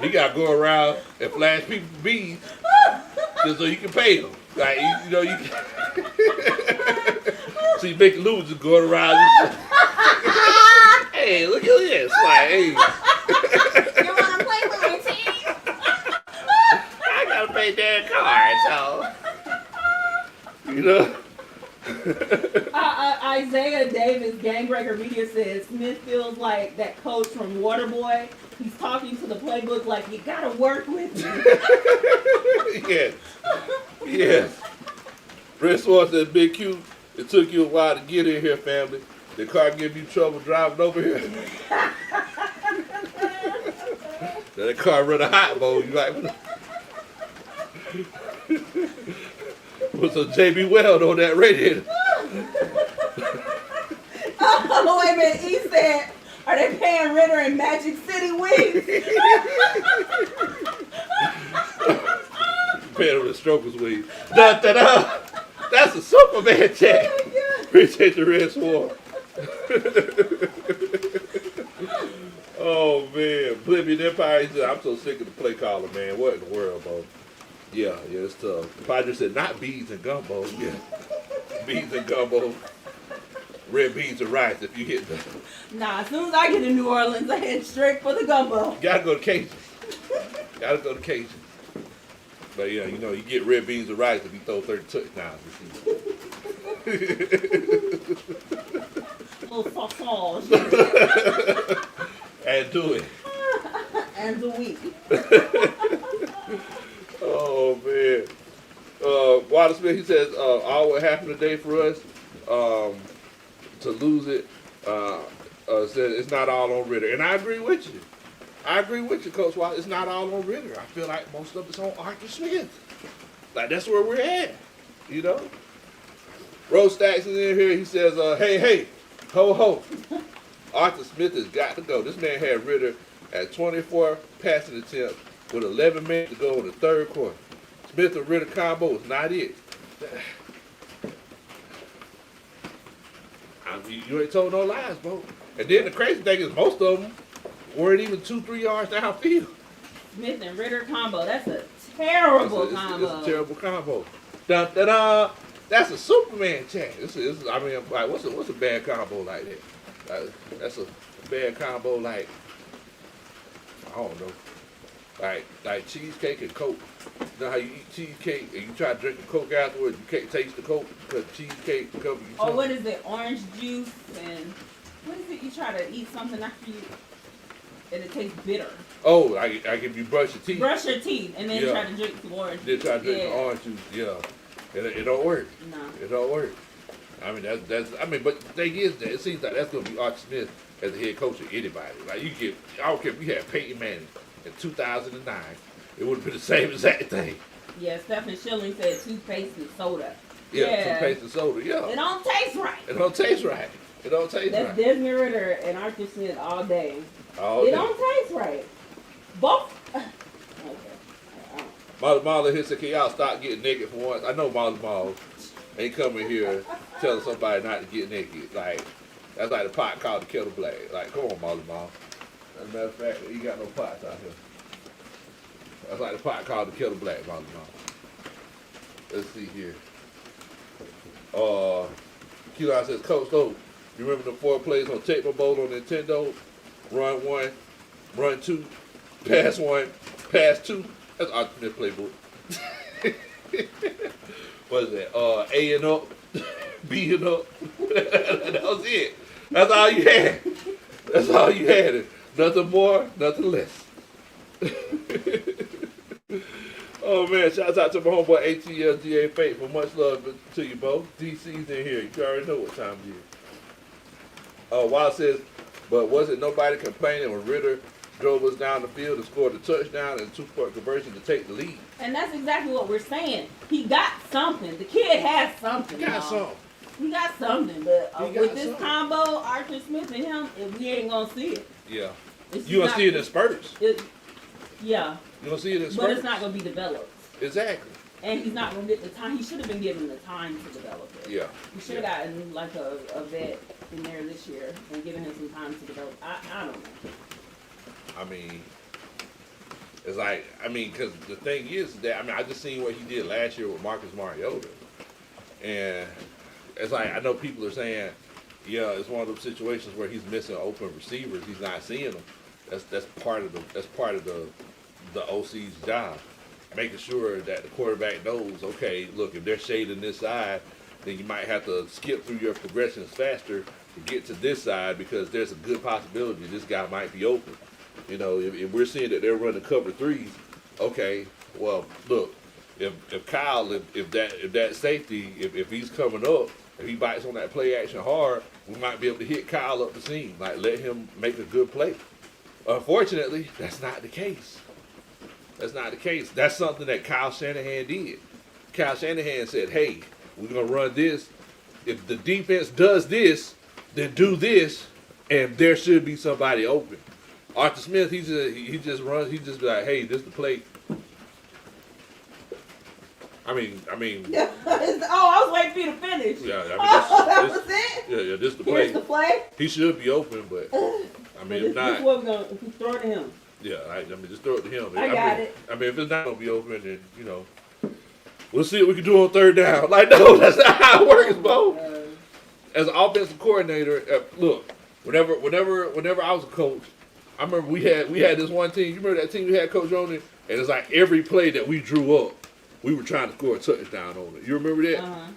Speaker 1: You got to go around and flash people beads just so you can pay them. Like, you can. So you make it lose just going around. Hey, look at this. Like, hey.
Speaker 2: You want to play with my team?
Speaker 1: I got to pay their card, so.
Speaker 2: Isaiah Davis, Gangbreaker Media, says Smith feels like that coach from Waterboy. He's talking to the playbook like, you gotta work with me.
Speaker 1: Yes. Red Swan said, Big Q, it took you a while to get in here, family. The car give you trouble driving over here. That car run a hot mode. You like, what's a JB Weld on that radiator?
Speaker 2: Oh, wait a minute. He said, are they paying Ritter in Magic City wings?
Speaker 1: Paying him the Strokers wings. Da-da-da. That's a Superman check. Appreciate the Red Swan. Oh, man. Oblivion Empire, he said, I'm so sick of the play caller, man. What in the world, bro? Yeah, it's tough. Padre said, not beans and gumbo. Yeah. Beans and gumbo. Red beans and rice if you hit them.
Speaker 2: Nah, as soon as I get to New Orleans, I head straight for the gumbo.
Speaker 1: You gotta go to Cajun. But yeah, you get red beans and rice if you throw 30 touchdowns.
Speaker 2: Little sausage.
Speaker 1: And do it.
Speaker 2: And the week.
Speaker 1: Oh, man. Water Smith, he says, all what happened today for us, to lose it, said it's not all on Ritter. And I agree with you. Coach Watt. It's not all on Ritter. I feel like most of it's on Arthur Smith. Like, that's where we're at, Rose Stacks is in here. He says, hey, ho. Arthur Smith has got to go. This man had Ritter at 24 passing attempts with 11 minutes to go in the third quarter. Smith and Ritter combo is not it. You ain't told no lies, bro. And then the crazy thing is most of them weren't even 2-3 yards downfield.
Speaker 2: Smith and Ritter combo. That's a terrible combo.
Speaker 1: It's a terrible combo. Dun, dun, dun. That's a Superman chat. What's a bad combo like that? That's a bad combo like, I don't know. Like cheesecake and Coke. You know how you eat cheesecake and you try to drink the Coke afterwards, you can't taste the Coke because cheesecake cover your tongue.
Speaker 2: Oh, what is it? Orange juice and what is it? You try to eat something after you and it tastes bitter.
Speaker 1: Oh, like if you brush your teeth.
Speaker 2: Brush your teeth and then try to drink some orange juice.
Speaker 1: Then try to drink the orange juice, yeah. It don't work.
Speaker 2: No.
Speaker 1: It don't work. I mean, but the thing is that it seems like that's going to be Archie Smith as the head coach of anybody. Like, I don't care if we had Peyton Manning in 2009, it would have been the same exact thing.
Speaker 2: Yeah, Stephen Schilling said toothpaste and soda.
Speaker 1: Yeah, toothpaste and soda, yeah.
Speaker 2: It don't taste right.
Speaker 1: That's
Speaker 2: Desmond Ritter and Arthur Smith all day.
Speaker 1: All day.
Speaker 2: It don't taste right. Both.
Speaker 1: Molly Marley here said, can y'all stop getting naked for once? I know Molly Marley ain't coming here telling somebody not to get naked. Like, that's like the pot called the kettle black. Like, come on, Molly Marley. As a matter of fact, you got no pots out here. That's like the pot called the kettle black, Molly Marley. Let's see here. Q-Line says, Coach Lowe, you remember the 4 plays on Tecmo Bowl on Nintendo? Run 1, run 2, pass 1, pass 2. That's Arthur Smith playbook. What is that? A and up, B and up. That was it. That's all you had. Nothing more, nothing less. Oh man, shouts out to my homeboy ATLGA Faithful. Much love to you both. DC's in here. You already know what time it is. Wild says, but wasn't nobody complaining when Ritter drove us down the field and scored a touchdown and a 2-point conversion to take the lead?
Speaker 2: And that's exactly what we're saying. He got something. The kid has something.
Speaker 1: He got something.
Speaker 2: He got something, but with this
Speaker 1: something.
Speaker 2: combo, Arthur Smith and him, we ain't gonna see it.
Speaker 1: Yeah. You gonna see it in spurts.
Speaker 2: Yeah.
Speaker 1: You gonna see it in spurts.
Speaker 2: But it's not gonna be developed.
Speaker 1: Exactly.
Speaker 2: And he's not gonna get the time. He should have been given the time to develop it.
Speaker 1: Yeah.
Speaker 2: He should have gotten like a vet in there this year and given him some time to develop. I don't know.
Speaker 1: I mean, it's like, because the thing is that, I just seen what he did last year with Marcus Mariota. And it's like, I know people are saying, yeah, it's one of those situations where he's missing open receivers. He's not seeing them. That's part of the OC's job, making sure that the quarterback knows, okay, look, if they're shading this side, then you might have to skip through your progressions faster to get to this side because there's a good possibility this guy might be open. You know, if we're seeing that they're running cover threes, okay, well, look, if Kyle, if that safety, if he's coming up, if he bites on that play action hard, we might be able to hit Kyle up the seam, like let him make a good play. Unfortunately, that's not the case. That's not the case. That's something that Kyle Shanahan did. Kyle Shanahan said, hey, we're going to run this. If the defense does this, then do this, and there should be somebody open. Arthur Smith, he just runs. He just be like, hey, this is the play. I mean.
Speaker 2: I was waiting for you to finish.
Speaker 1: Yeah,
Speaker 2: that was it.
Speaker 1: Yeah, this is the play.
Speaker 2: Here's the play.
Speaker 1: He should be open, but if not,
Speaker 2: this is what we're gonna throw it to him.
Speaker 1: Yeah, just throw it to him.
Speaker 2: I got it.
Speaker 1: If it's not gonna be open, then we'll see what we can do on third down. Like, no, that's not how it works, bro. As an offensive coordinator, look, whenever I was a coach, I remember we had this one team. You remember that team we had Coach on it, and it's like every play that we drew up, we were trying to score a touchdown on it. You remember that?
Speaker 2: Uh-huh.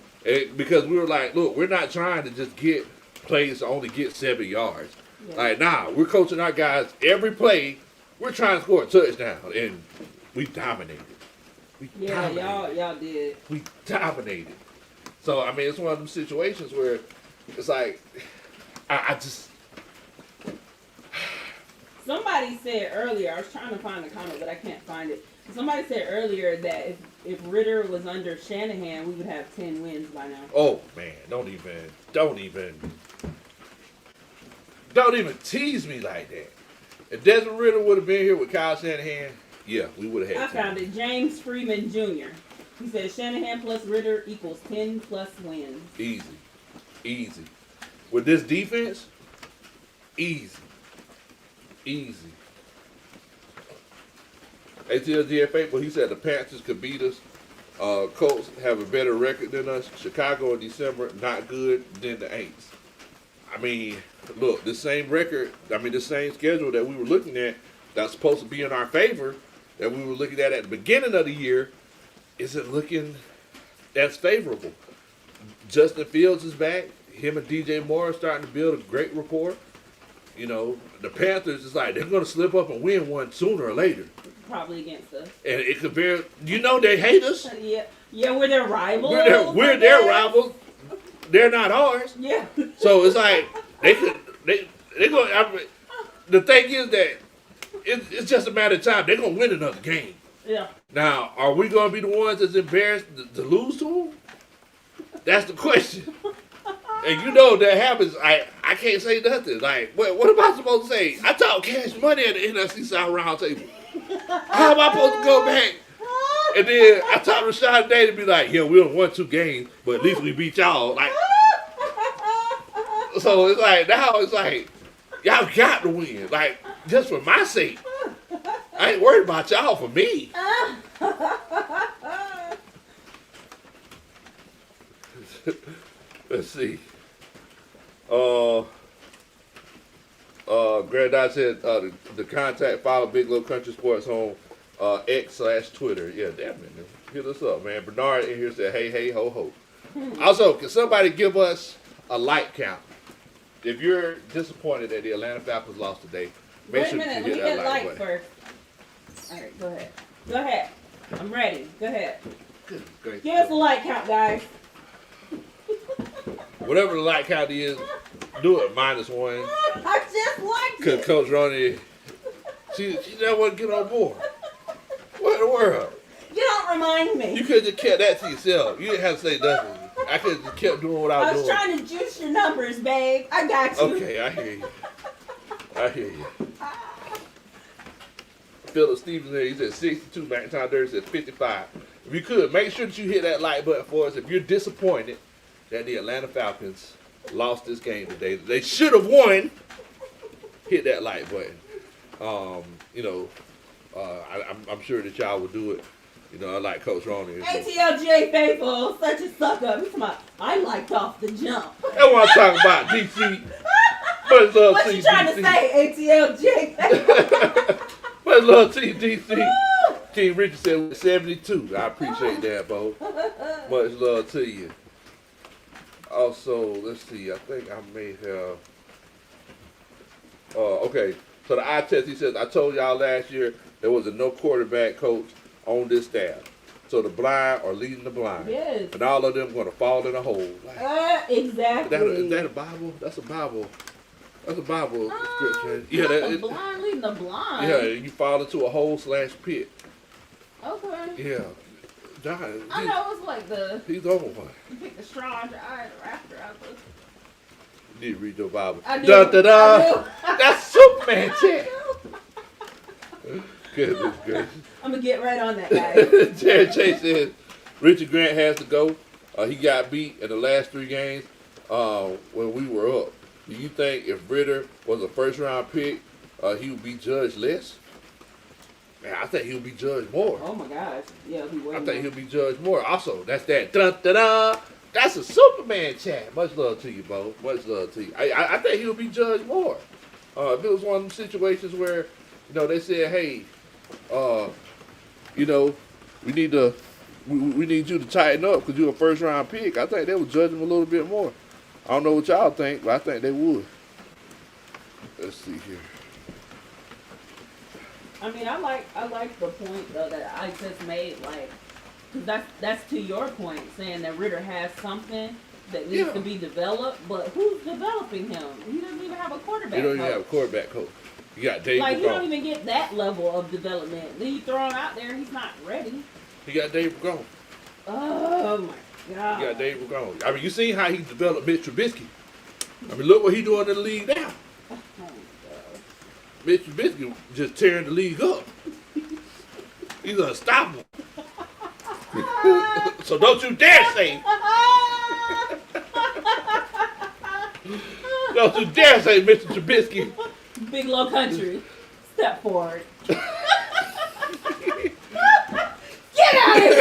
Speaker 1: Because we were like, look, we're not trying to just get plays to only get 7 yards. Yeah. Like, nah, we're coaching our guys every play. We're trying to score a touchdown, and we dominated.
Speaker 2: Y'all did.
Speaker 1: We dominated. So, it's one of them situations where it's like, I just...
Speaker 2: Somebody said earlier, I was trying to find the comment, but I can't find it. Somebody said earlier that if Ritter was under Shanahan, we would have 10 wins by now.
Speaker 1: Oh, man, don't even tease me like that. If Desmond Ritter would have been here with Kyle Shanahan, yeah, we would have had 10.
Speaker 2: I found it. James Freeman Jr. He said Shanahan plus Ritter equals 10 plus wins.
Speaker 1: Easy. With this defense, easy. ATLGFA, but he said the Panthers could beat us. Colts have a better record than us. Chicago in December, not good. Then the Aints. Look, the same record, the same schedule that we were looking at that's supposed to be in our favor, that we were looking at the beginning of the year, isn't looking as favorable. Justin Fields is back. Him and DJ Moore are starting to build a great rapport. The Panthers is like, they're going to slip up and win one sooner or later.
Speaker 2: Probably against us.
Speaker 1: And it could be, they hate us.
Speaker 2: Yeah, we're their rivals.
Speaker 1: We're their rivals. They're not ours.
Speaker 2: Yeah.
Speaker 1: So it's like, they go. The thing is that it's just a matter of time. They're going to win another game.
Speaker 2: Yeah.
Speaker 1: Now, are we going to be the ones that's embarrassed to lose to them? That's the question. And that happens. I can't say nothing. Like, what am I supposed to say? I talk cash money at the NFC South round table. How am I supposed to go back? And then I talk to Rashad Day to be like, yeah, we won 2 games, but at least we beat y'all. Like, so it's like, now it's like, y'all got to win. Like, just for my sake. I ain't worried about y'all for me. Let's see. Granddad said the contact follow Big Low Kuntry Sports on X/Twitter. Yeah, damn it. Hit us up, man. Bernard in here said, hey, ho, ho. Also, can somebody give us a like count? If you're disappointed that the Atlanta Falcons lost today, make sure you hit that like button.
Speaker 2: All right, go ahead. Go ahead. I'm ready. Go ahead.
Speaker 1: Good gracious.
Speaker 2: Give us a like count, guys.
Speaker 1: Whatever the like count is, do it -1.
Speaker 2: I just liked
Speaker 1: Because
Speaker 2: it.
Speaker 1: Coach Ronnie, she never want to get on board. What in the world?
Speaker 2: You don't remind me.
Speaker 1: You could have just kept that to yourself. You didn't have to say nothing. I could have just kept doing what I
Speaker 2: I
Speaker 1: was
Speaker 2: was
Speaker 1: doing.
Speaker 2: trying to juice your numbers, babe. I got you.
Speaker 1: Okay, I hear you. I hear you. Philip Stevens there, he said 62. McIntyre Dirty said 55. If you could, make sure that you hit that like button for us. If you're disappointed that the Atlanta Falcons lost this game today, they should have won. Hit that like button. I'm sure that y'all will do it. Like Coach Ronnie.
Speaker 2: ATLJ faithful, such a sucker. I liked off the jump.
Speaker 1: That's what I'm talking about, DC. Much love
Speaker 2: What
Speaker 1: to
Speaker 2: you trying to
Speaker 1: DC.
Speaker 2: say, ATLJ faithful?
Speaker 1: Much love to you, DC. King Richard said 72. I appreciate that, Bo. Much love to you. Also, let's see. I think I may have. Okay. So the eye test, he says, I told y'all last year there was a no quarterback coach on this staff. So the blind are leading the blind.
Speaker 2: Yes.
Speaker 1: And all of them going to fall in a hole.
Speaker 2: Exactly.
Speaker 1: Is that a Bible? That's a Bible. That's a Bible scripture. Yeah,
Speaker 2: the blind leading the blind.
Speaker 1: Yeah, you fall into a hole/pit.
Speaker 2: Okay.
Speaker 1: Yeah. John,
Speaker 2: I know it's like
Speaker 1: he's over one.
Speaker 2: you pick the straw out your eye and wrap it out the.
Speaker 1: You did read your Bible.
Speaker 2: I do.
Speaker 1: Da, da, da.
Speaker 2: I do.
Speaker 1: That's Superman shit. Goodness gracious.
Speaker 2: I'm gonna get right on that, guys.
Speaker 1: Jared Chase says Richard Grant has to go. He got beat in the last 3 games when we were up. Do you think if Ritter was a first-round pick, he would be judged less? Man, I think he'll be judged more.
Speaker 2: Oh my gosh. Yeah, he
Speaker 1: I think he'll be judged more. Also, that's that dun-da-da. That's a Superman chat. Much love to you, Bo. Much love to you. I think he'll be judged more. If it was one of them situations where, they said, hey, we need you to tighten up because you're a first-round pick, I think they would judge him a little bit more. I don't know what y'all think, but I think they would. Let's see here.
Speaker 2: I mean, I like the point though that I just made, like, because that's to your point, saying that Ritter has something that needs to be developed, but who's developing him? He doesn't even have a quarterback.
Speaker 1: You don't even
Speaker 2: coach.
Speaker 1: have a quarterback coach. You got Dave
Speaker 2: Like,
Speaker 1: McGraw.
Speaker 2: you don't even get that level of development. Then you throw him out there, he's not ready.
Speaker 1: You got Dave McGraw.
Speaker 2: Oh my god.
Speaker 1: You got Dave McGraw. I mean, you seen how he developed Mitch Trubisky. I mean, look what he's doing in the league now.
Speaker 2: Oh my god.
Speaker 1: Mitch Trubisky just tearing the league up. He's unstoppable. So don't you dare say, don't you dare say Mr. Trubisky.
Speaker 2: Big Low Kuntry, step forward. Get out of here!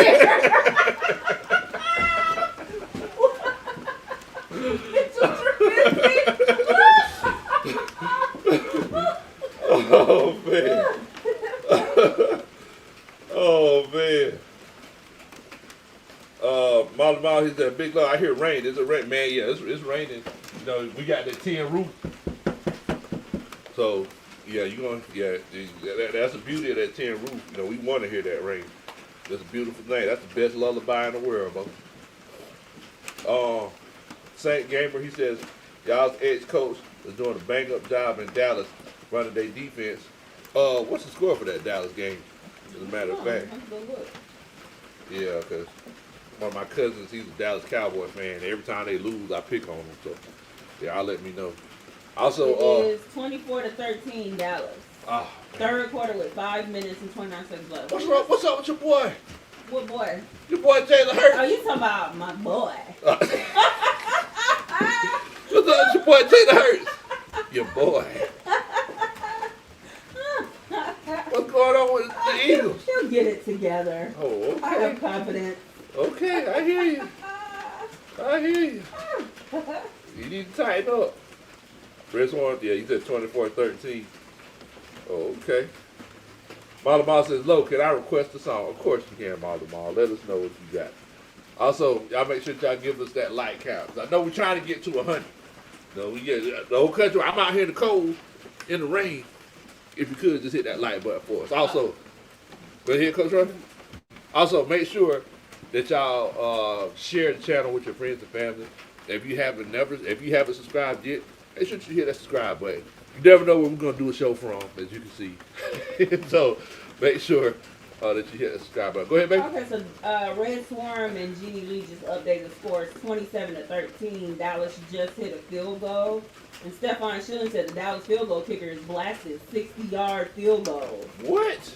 Speaker 1: Oh man. Oh man. Mile, he said, Big Low, I hear rain. Is it rain? Man, yeah, it's raining. We got that tin roof. So, yeah, that's the beauty of that tin roof. We want to hear that rain. That's a beautiful thing. That's the best lullaby in the world, bro. Saint Gamer, he says, y'all's ex-coach is doing a bang-up job in Dallas running their defense. What's the score for that Dallas game, as a matter of fact? Yeah, because one of my cousins, he's a Dallas Cowboy fan. Every time they lose, I pick on them. So, yeah, I'll let me know. Also,
Speaker 2: it is 24-13 Dallas. Third quarter with 5 minutes and 29 seconds left.
Speaker 1: What's up with your boy?
Speaker 2: What boy?
Speaker 1: Your boy Taylor Hurts.
Speaker 2: Oh, you talking about my boy?
Speaker 1: What's up with your boy Taylor Hurts? Your boy. What's going on with the Eagles?
Speaker 2: He'll get it together.
Speaker 1: Oh, okay.
Speaker 2: I have confidence.
Speaker 1: Okay, I hear you. I hear you. You need to tighten up. Chris Warren, yeah, he said 24-13. Oh, okay. Malamal says, Low, can I request a song? Of course you can, Malamal. Let us know what you got. Also, y'all make sure y'all give us that like count. 'Cause I know we're trying to get to 100. We get the whole country. I'm out here in the cold, in the rain. If you could, just hit that like button for us. Also, Go ahead, Coach Roy. Also, make sure that y'all share the channel with your friends and family. If you haven't subscribed yet, make sure you hit that subscribe button. You never know where we're gonna do a show from, as you can see. So make sure that you hit that subscribe button. Go ahead, baby.
Speaker 2: Okay, so Red Swarm and Jeannie Lee just updated the scores 27-13. Dallas just hit a field goal. And Stephon Schilling said the Dallas field goal kicker is blasted 60-yard field goal.
Speaker 1: What?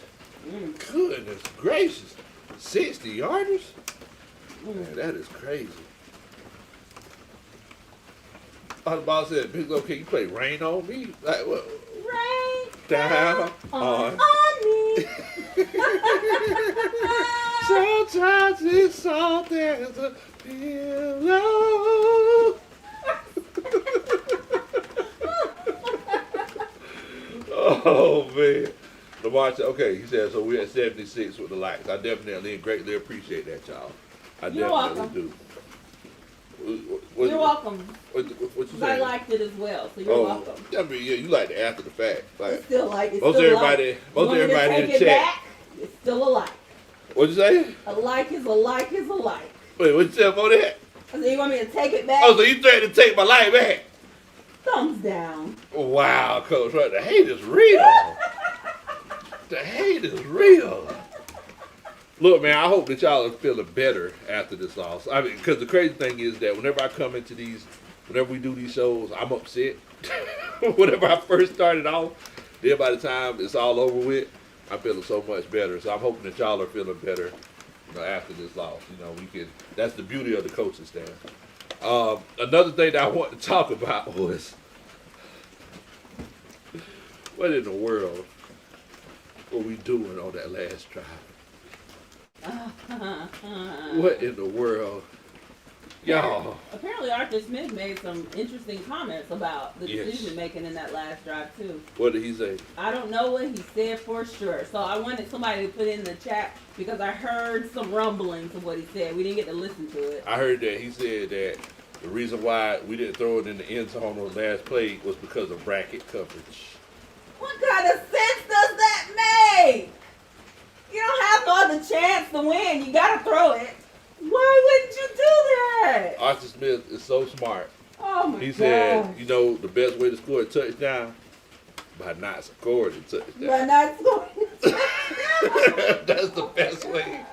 Speaker 1: Goodness gracious. 60 yarders? Man, that is crazy. The ball said, Big Low, can you play Rain on Me? Like, what?
Speaker 2: Rain
Speaker 1: down on
Speaker 2: me.
Speaker 1: Sometimes it's soft as a pillow. Oh, man. Okay, he said, so we're at 76 with the likes. I definitely and greatly appreciate that, y'all.
Speaker 2: You're welcome.
Speaker 1: Do.
Speaker 2: You're welcome.
Speaker 1: What you saying?
Speaker 2: I liked it as well, so you're welcome.
Speaker 1: I mean, yeah, you like it after the fact. Like,
Speaker 2: it's still like it.
Speaker 1: Most everybody in the chat.
Speaker 2: It's still a like.
Speaker 1: What'd you say?
Speaker 2: A like is a like is a like.
Speaker 1: Wait, what you say about that?
Speaker 2: I said, you want me to take it back?
Speaker 1: Oh, so you threatened to take my life back?
Speaker 2: Thumbs down.
Speaker 1: Wow, Coach, right? The hate is real. The hate is real. Look, man, I hope that y'all are feeling better after this loss. I mean, because the crazy thing is that whenever we do these shows, I'm upset. Whenever I first started off, then by the time it's all over with, I'm feeling so much better. So I'm hoping that y'all are feeling better, after this loss. That's the beauty of the coaching staff. Another thing that I want to talk about was, what in the world were we doing on that last drive? What in the world? Y'all.
Speaker 2: Apparently Arthur Smith made some interesting comments about the decision making in that last drive too.
Speaker 1: What did he say?
Speaker 2: I don't know what he said for sure. So I wanted somebody to put in the chat because I heard some rumblings of what he said. We didn't get to listen to it.
Speaker 1: I heard that he said that the reason why we didn't throw it in the end zone on the last play was because of bracket coverage.
Speaker 2: What kind of sense does that make? You don't have no other chance to win. You gotta throw it. Why wouldn't you do that?
Speaker 1: Arthur Smith is so smart.
Speaker 2: Oh my God.
Speaker 1: He said, the best way to score a touchdown by not scoring a touchdown.
Speaker 2: By not scoring a touchdown.
Speaker 1: That's the best way.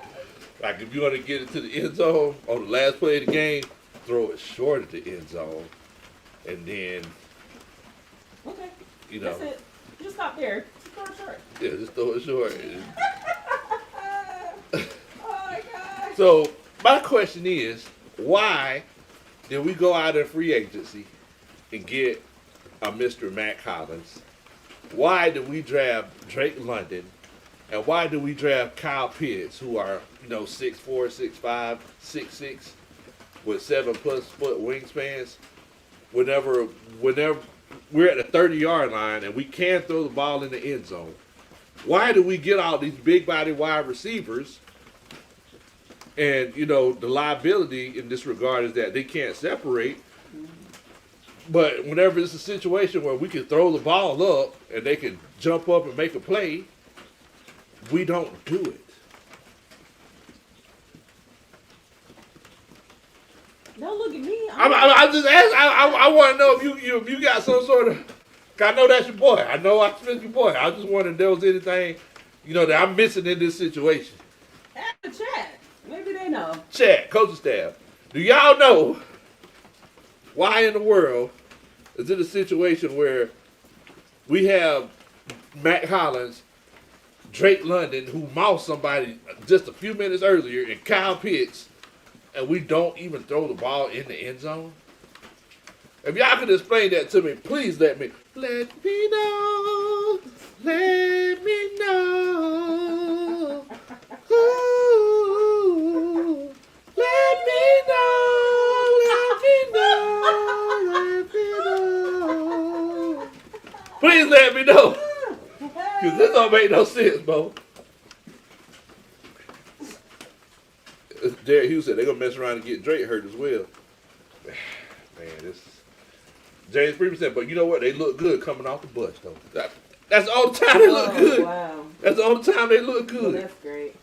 Speaker 1: Like if you want to get it to the end zone on the last play of the game, throw it short at the end zone, and then
Speaker 2: okay.
Speaker 1: That's
Speaker 2: it. Just stop there. Just throw it short.
Speaker 1: Yeah, just throw it short.
Speaker 2: Oh my God.
Speaker 1: So my question is, why did we go out in free agency and get a Mr. Matt Collins? Why did we draft Drake London? And why did we draft Kyle Pitts, who are, 6'4", 6'5", 6'6", with 7+ foot wingspans? Whenever we're at the 30-yard line and we can throw the ball in the end zone, why do we get all these big body wide receivers? And, the liability in this regard is that they can't separate. But whenever it's a situation where we can throw the ball up and they can jump up and make a play, we don't do it.
Speaker 2: Don't look at me.
Speaker 1: I'm just asking. I want to know if you got some sort of. I know that's your boy. I know I Smith your boy. I just wondered if there was anything, that I'm missing in this situation.
Speaker 2: Ask the chat. Maybe they know.
Speaker 1: Chat, coaching staff. Do y'all know why in the world is it a situation where we have Matt Collins, Drake London, who mouthed somebody just a few minutes earlier, and Kyle Pitts, and we don't even throw the ball in the end zone? If y'all could explain that to me, please let me know. Let me know. Ooh, let me know. Please let me know. Because this don't make no sense, bro. Derek Hughes said they're going to mess around and get Drake hurt as well. Man, this... James Freeman said, but you know what? They look good coming off the bus, though. That's the only time they look good.
Speaker 2: Wow.
Speaker 1: That's the only time they look
Speaker 2: Well,
Speaker 1: good.
Speaker 2: that's great.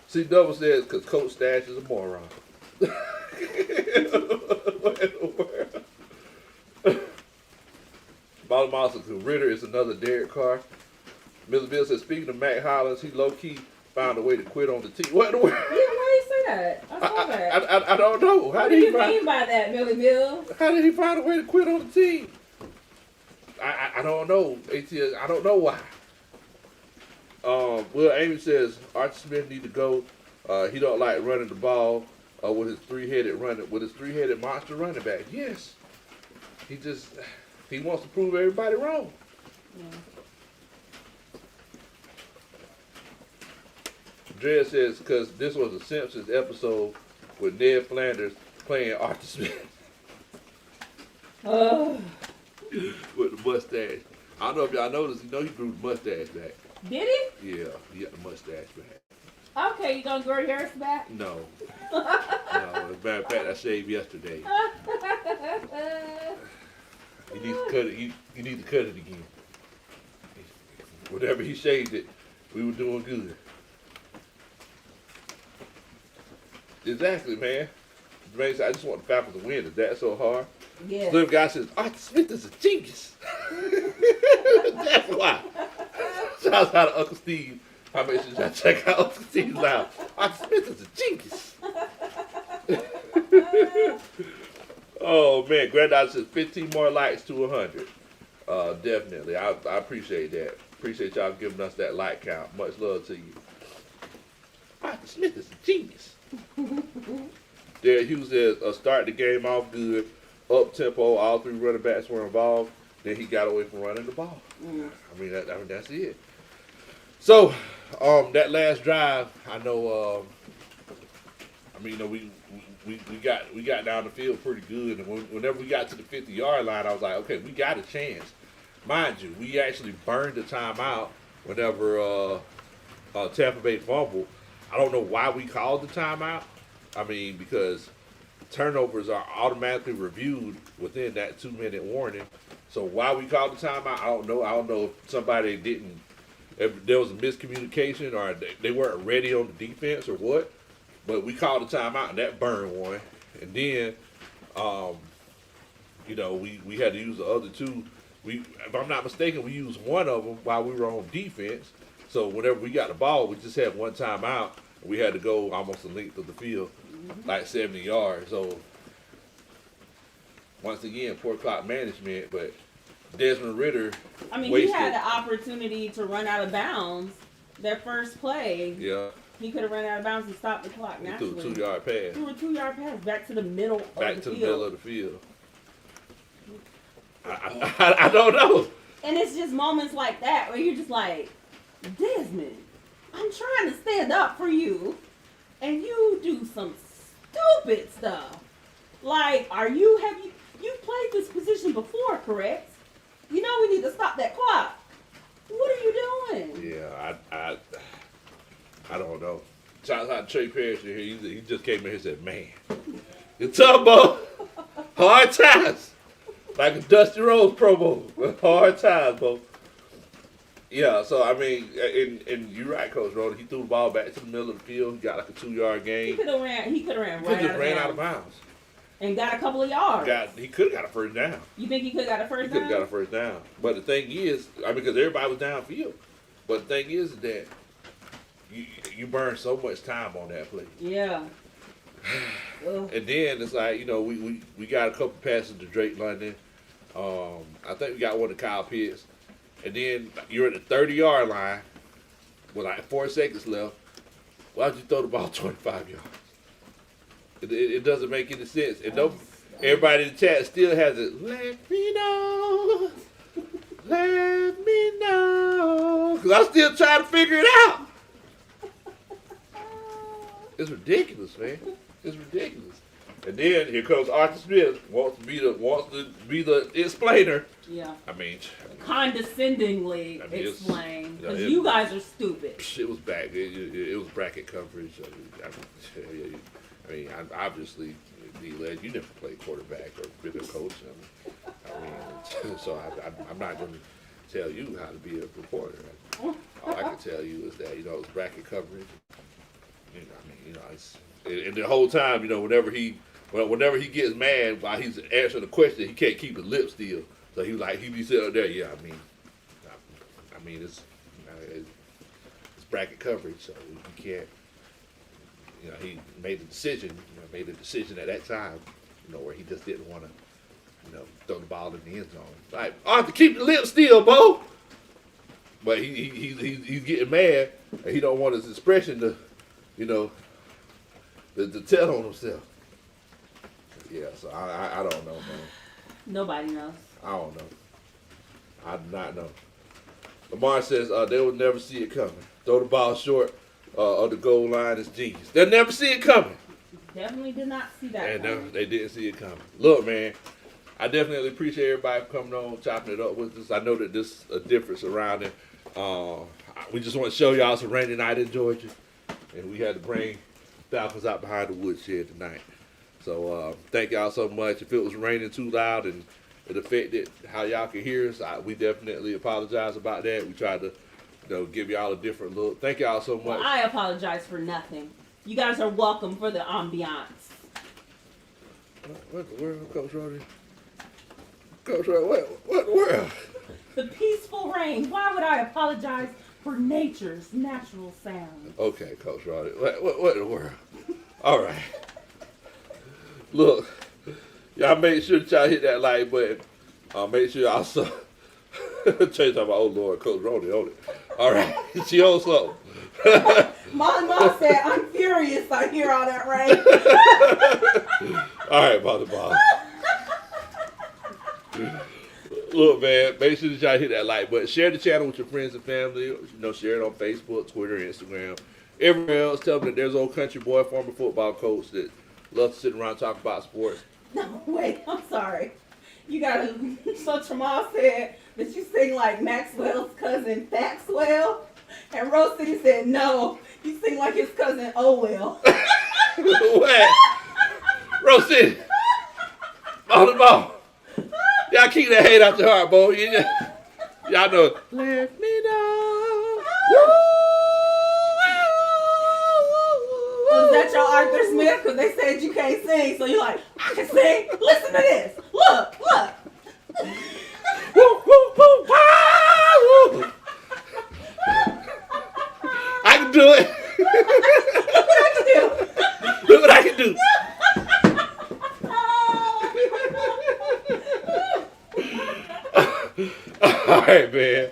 Speaker 1: See, Double says because Coach Stash is a moron. What in the world? Bottom also, Ritter is another Derek Carr. Mr. Bill says, speaking of Matt Hollins, he low-key found a way to quit on the team. What in the world?
Speaker 2: Yeah, why you say that? I saw that.
Speaker 1: I don't know.
Speaker 2: What do you mean by that, Millie Mills?
Speaker 1: How did he find a way to quit on the team? I don't know. ATS, I don't know why. Will Amy says Archie Smith need to go. He don't like running the ball with his three-headed monster running back. Yes. He wants to prove everybody wrong.
Speaker 2: Yeah.
Speaker 1: Dred says because this was a Simpsons episode with Ned Flanders playing Archie Smith.
Speaker 2: Oh.
Speaker 1: With the mustache. I don't know if y'all noticed, he grew the mustache back.
Speaker 2: Did he?
Speaker 1: Yeah, he got the mustache back.
Speaker 2: Okay, you gonna grow yours back?
Speaker 1: No. No, as a matter of fact, I shaved yesterday. You need to cut it. You need to cut it again. Whatever he shaved it, we were doing good. Exactly, man. Man said, I just want the Falcons to win. Is that so hard?
Speaker 2: Yeah.
Speaker 1: Slim guy says, Archie Smith is a genius. That's why. Shout out to Uncle Steve. I make sure y'all check out Uncle Steve's loud. Archie Smith is a genius. Oh man, Granddad says 15 more likes to 100. Definitely. I appreciate that. Appreciate y'all giving us that like count. Much love to you. Archie Smith is a genius. Derek Hughes says, start the game off good, up tempo, all three running backs were involved. Then he got away from running the ball.
Speaker 2: Mm.
Speaker 1: I mean, that's it. So, that last drive, I know. We got down the field pretty good, and whenever we got to the 50-yard line, I was like, okay, we got a chance. Mind you, we actually burned the timeout whenever Tampa Bay fumbled. I don't know why we called the timeout. I mean, because turnovers are automatically reviewed within that 2-minute warning. So why we called the timeout, I don't know. I don't know if somebody didn't, if there was a miscommunication or they weren't ready on the defense or what. But we called the timeout and that burned one. And then, we had to use the other two. If I'm not mistaken, we used one of them while we were on defense. So whenever we got the ball, we just had one timeout. We had to go almost the length of the field, like 70 yards. So once again, poor clock management. But Desmond Ritter,
Speaker 2: he had the opportunity to run out of bounds. That first play,
Speaker 1: yeah,
Speaker 2: he could have run out of bounds and stopped the clock
Speaker 1: he
Speaker 2: naturally.
Speaker 1: threw a 2-yard pass.
Speaker 2: Threw a 2-yard pass back to the middle of the field.
Speaker 1: Back to the middle of the field. I don't know.
Speaker 2: And it's just moments like that where you're just like, Desmond, I'm trying to stand up for you, and you do some stupid stuff. Like, you've played this position before, correct? You know we need to stop that clock. What are you doing?
Speaker 1: Yeah, I don't know. Shout out to Trey Parrish here. He just came in here and said, man, it's tough, Bo. Hard times. Like a Dusty Rose promo. Hard times, Bo. Yeah, so I mean, and you're right, Coach Rhoda. He threw the ball back to the middle of the field. He got like a 2-yard gain.
Speaker 2: He could have ran
Speaker 1: out of bounds.
Speaker 2: And got a couple of yards.
Speaker 1: He could have got a first down.
Speaker 2: You think he could have got a first down?
Speaker 1: He could have got a first down. But the thing is, because everybody was downfield. But the thing is that you burn so much time on that play.
Speaker 2: Yeah.
Speaker 1: And then it's like, we got a couple passes to Drake London. I think we got one to Kyle Pitts. And then you're at the 30-yard line with like 4 seconds left. Why'd you throw the ball 25 yards? It doesn't make any sense. And everybody in the chat still has it. Let me know. Let me know. Because I'm still trying to figure it out. It's ridiculous, man. It's ridiculous. And then here comes Archie Smith, wants to be the explainer.
Speaker 2: Yeah.
Speaker 1: I mean,
Speaker 2: condescendingly explain because you guys are stupid.
Speaker 1: It was back. It was bracket coverage. I mean, obviously, D-Led, you never played quarterback or been a coach. So I'm not going to. tell you how to be a reporter. All I can tell you is that it's bracket coverage. And the whole time, whenever he gets mad while he's answering the question, he can't keep his lips still. So he be sitting up there. Yeah, it's bracket coverage, so you can't. He made a decision. Made a decision at that time. Where he just didn't want to. Throw the ball in the end zone. Like, I have to keep the lips still, Bo. But he's getting mad, and he don't want his expression to tell on himself. Yeah, so I don't know, man.
Speaker 2: Nobody knows.
Speaker 1: I don't know. I do not know. Lamar says they will never see it coming. Throw the ball short of the goal line is genius. They'll never see it coming.
Speaker 2: Definitely did not see that.
Speaker 1: And they didn't see it coming. Look, man, I definitely appreciate everybody coming on, chopping it up with us. I know that this is a different surrounding. We just want to show y'all some rainy night in Georgia, and we had to bring Falcons out behind the woodshed tonight. So thank y'all so much. If it was raining too loud and it affected how y'all can hear us, we definitely apologize about that. We tried to give y'all a different look. Thank y'all so much.
Speaker 2: Well, I apologize for nothing. You guys are welcome for the ambiance.
Speaker 1: What the world, Coach Roddy? Coach Roddy, what the world?
Speaker 2: The peaceful rain. Why would I apologize for nature's natural sound?
Speaker 1: Okay, Coach Roddy. What in the world? All right. Look, y'all make sure that y'all hit that like button. Make sure y'all saw. Change talking about, oh Lord, Coach Roddy on it. All right, she on something.
Speaker 2: My mom said, I'm furious. I hear all that rain.
Speaker 1: All right, Mother Bob. Look, man, make sure that y'all hit that like button. Share the channel with your friends and family. Share it on Facebook, Twitter, Instagram. Everywhere else, tell them that there's old country boy, former football coach that loves to sit around and talk about sports.
Speaker 2: No, wait, I'm sorry. You gotta, so Tramal said that you sing like Maxwell's cousin Faxwell. And Rose City said, no, you sing like his cousin Owell.
Speaker 1: What? Rose City. On the ball. Y'all keep that hate out your heart, boy. Y'all know. Let me know.
Speaker 2: Was that your Arthur Smith? Because they said you can't sing. So you're like, I can sing. Listen to this. Look.
Speaker 1: Woo, woo, woo, woo. I can do it. Look what I can do. All right, man.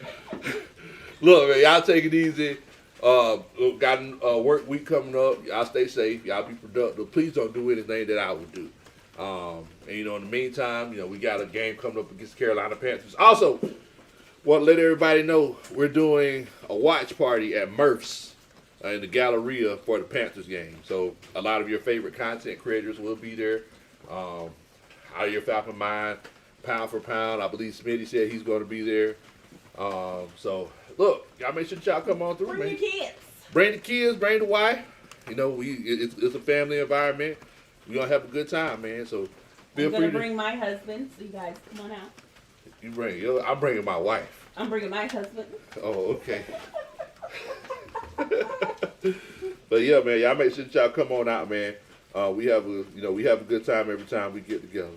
Speaker 1: Look, man, y'all take it easy. Got a work week coming up. Y'all stay safe. Y'all be productive. Please don't do anything that I would do. And in the meantime, we got a game coming up against Carolina Panthers. Also, want to let everybody know we're doing a watch party at Murph's in the Galleria for the Panthers game. So a lot of your favorite content creators will be there. Out of your Falcon mind, pound for pound. I believe Smitty said he's going to be there. So look, y'all make sure y'all come on through,
Speaker 2: Bring
Speaker 1: man.
Speaker 2: your kids.
Speaker 1: Bring the kids, bring the wife. It's a family environment. We're gonna have a good time, man. So feel free
Speaker 2: I'm gonna
Speaker 1: to
Speaker 2: bring my husband, so you guys come on out.
Speaker 1: I'm bringing my wife.
Speaker 2: I'm bringing my husband.
Speaker 1: Oh, okay. But yeah, man, y'all make sure y'all come on out, man. We have a good time every time we get together.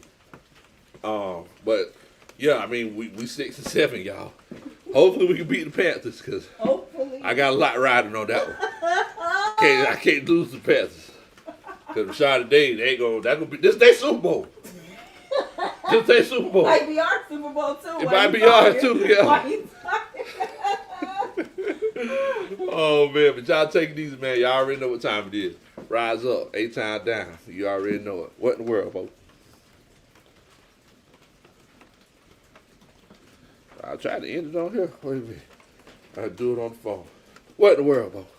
Speaker 1: But yeah, we 6-7, y'all. Hopefully we can beat the Panthers, cause
Speaker 2: Hopefully.
Speaker 1: I got a lot riding on that one. I can't lose the Panthers. Cause Rashad today, that's gonna be this day Super Bowl. This day Super Bowl.
Speaker 2: Might be our Super Bowl too.
Speaker 1: It might be ours too, yeah. Oh man, but y'all take it easy, man. Y'all already know what time it is. Rise up, 8 times down. You already know it. What in the world, folks? I'll try to end it on here. Wait a minute. I'll do it on the phone. What in the world, folks?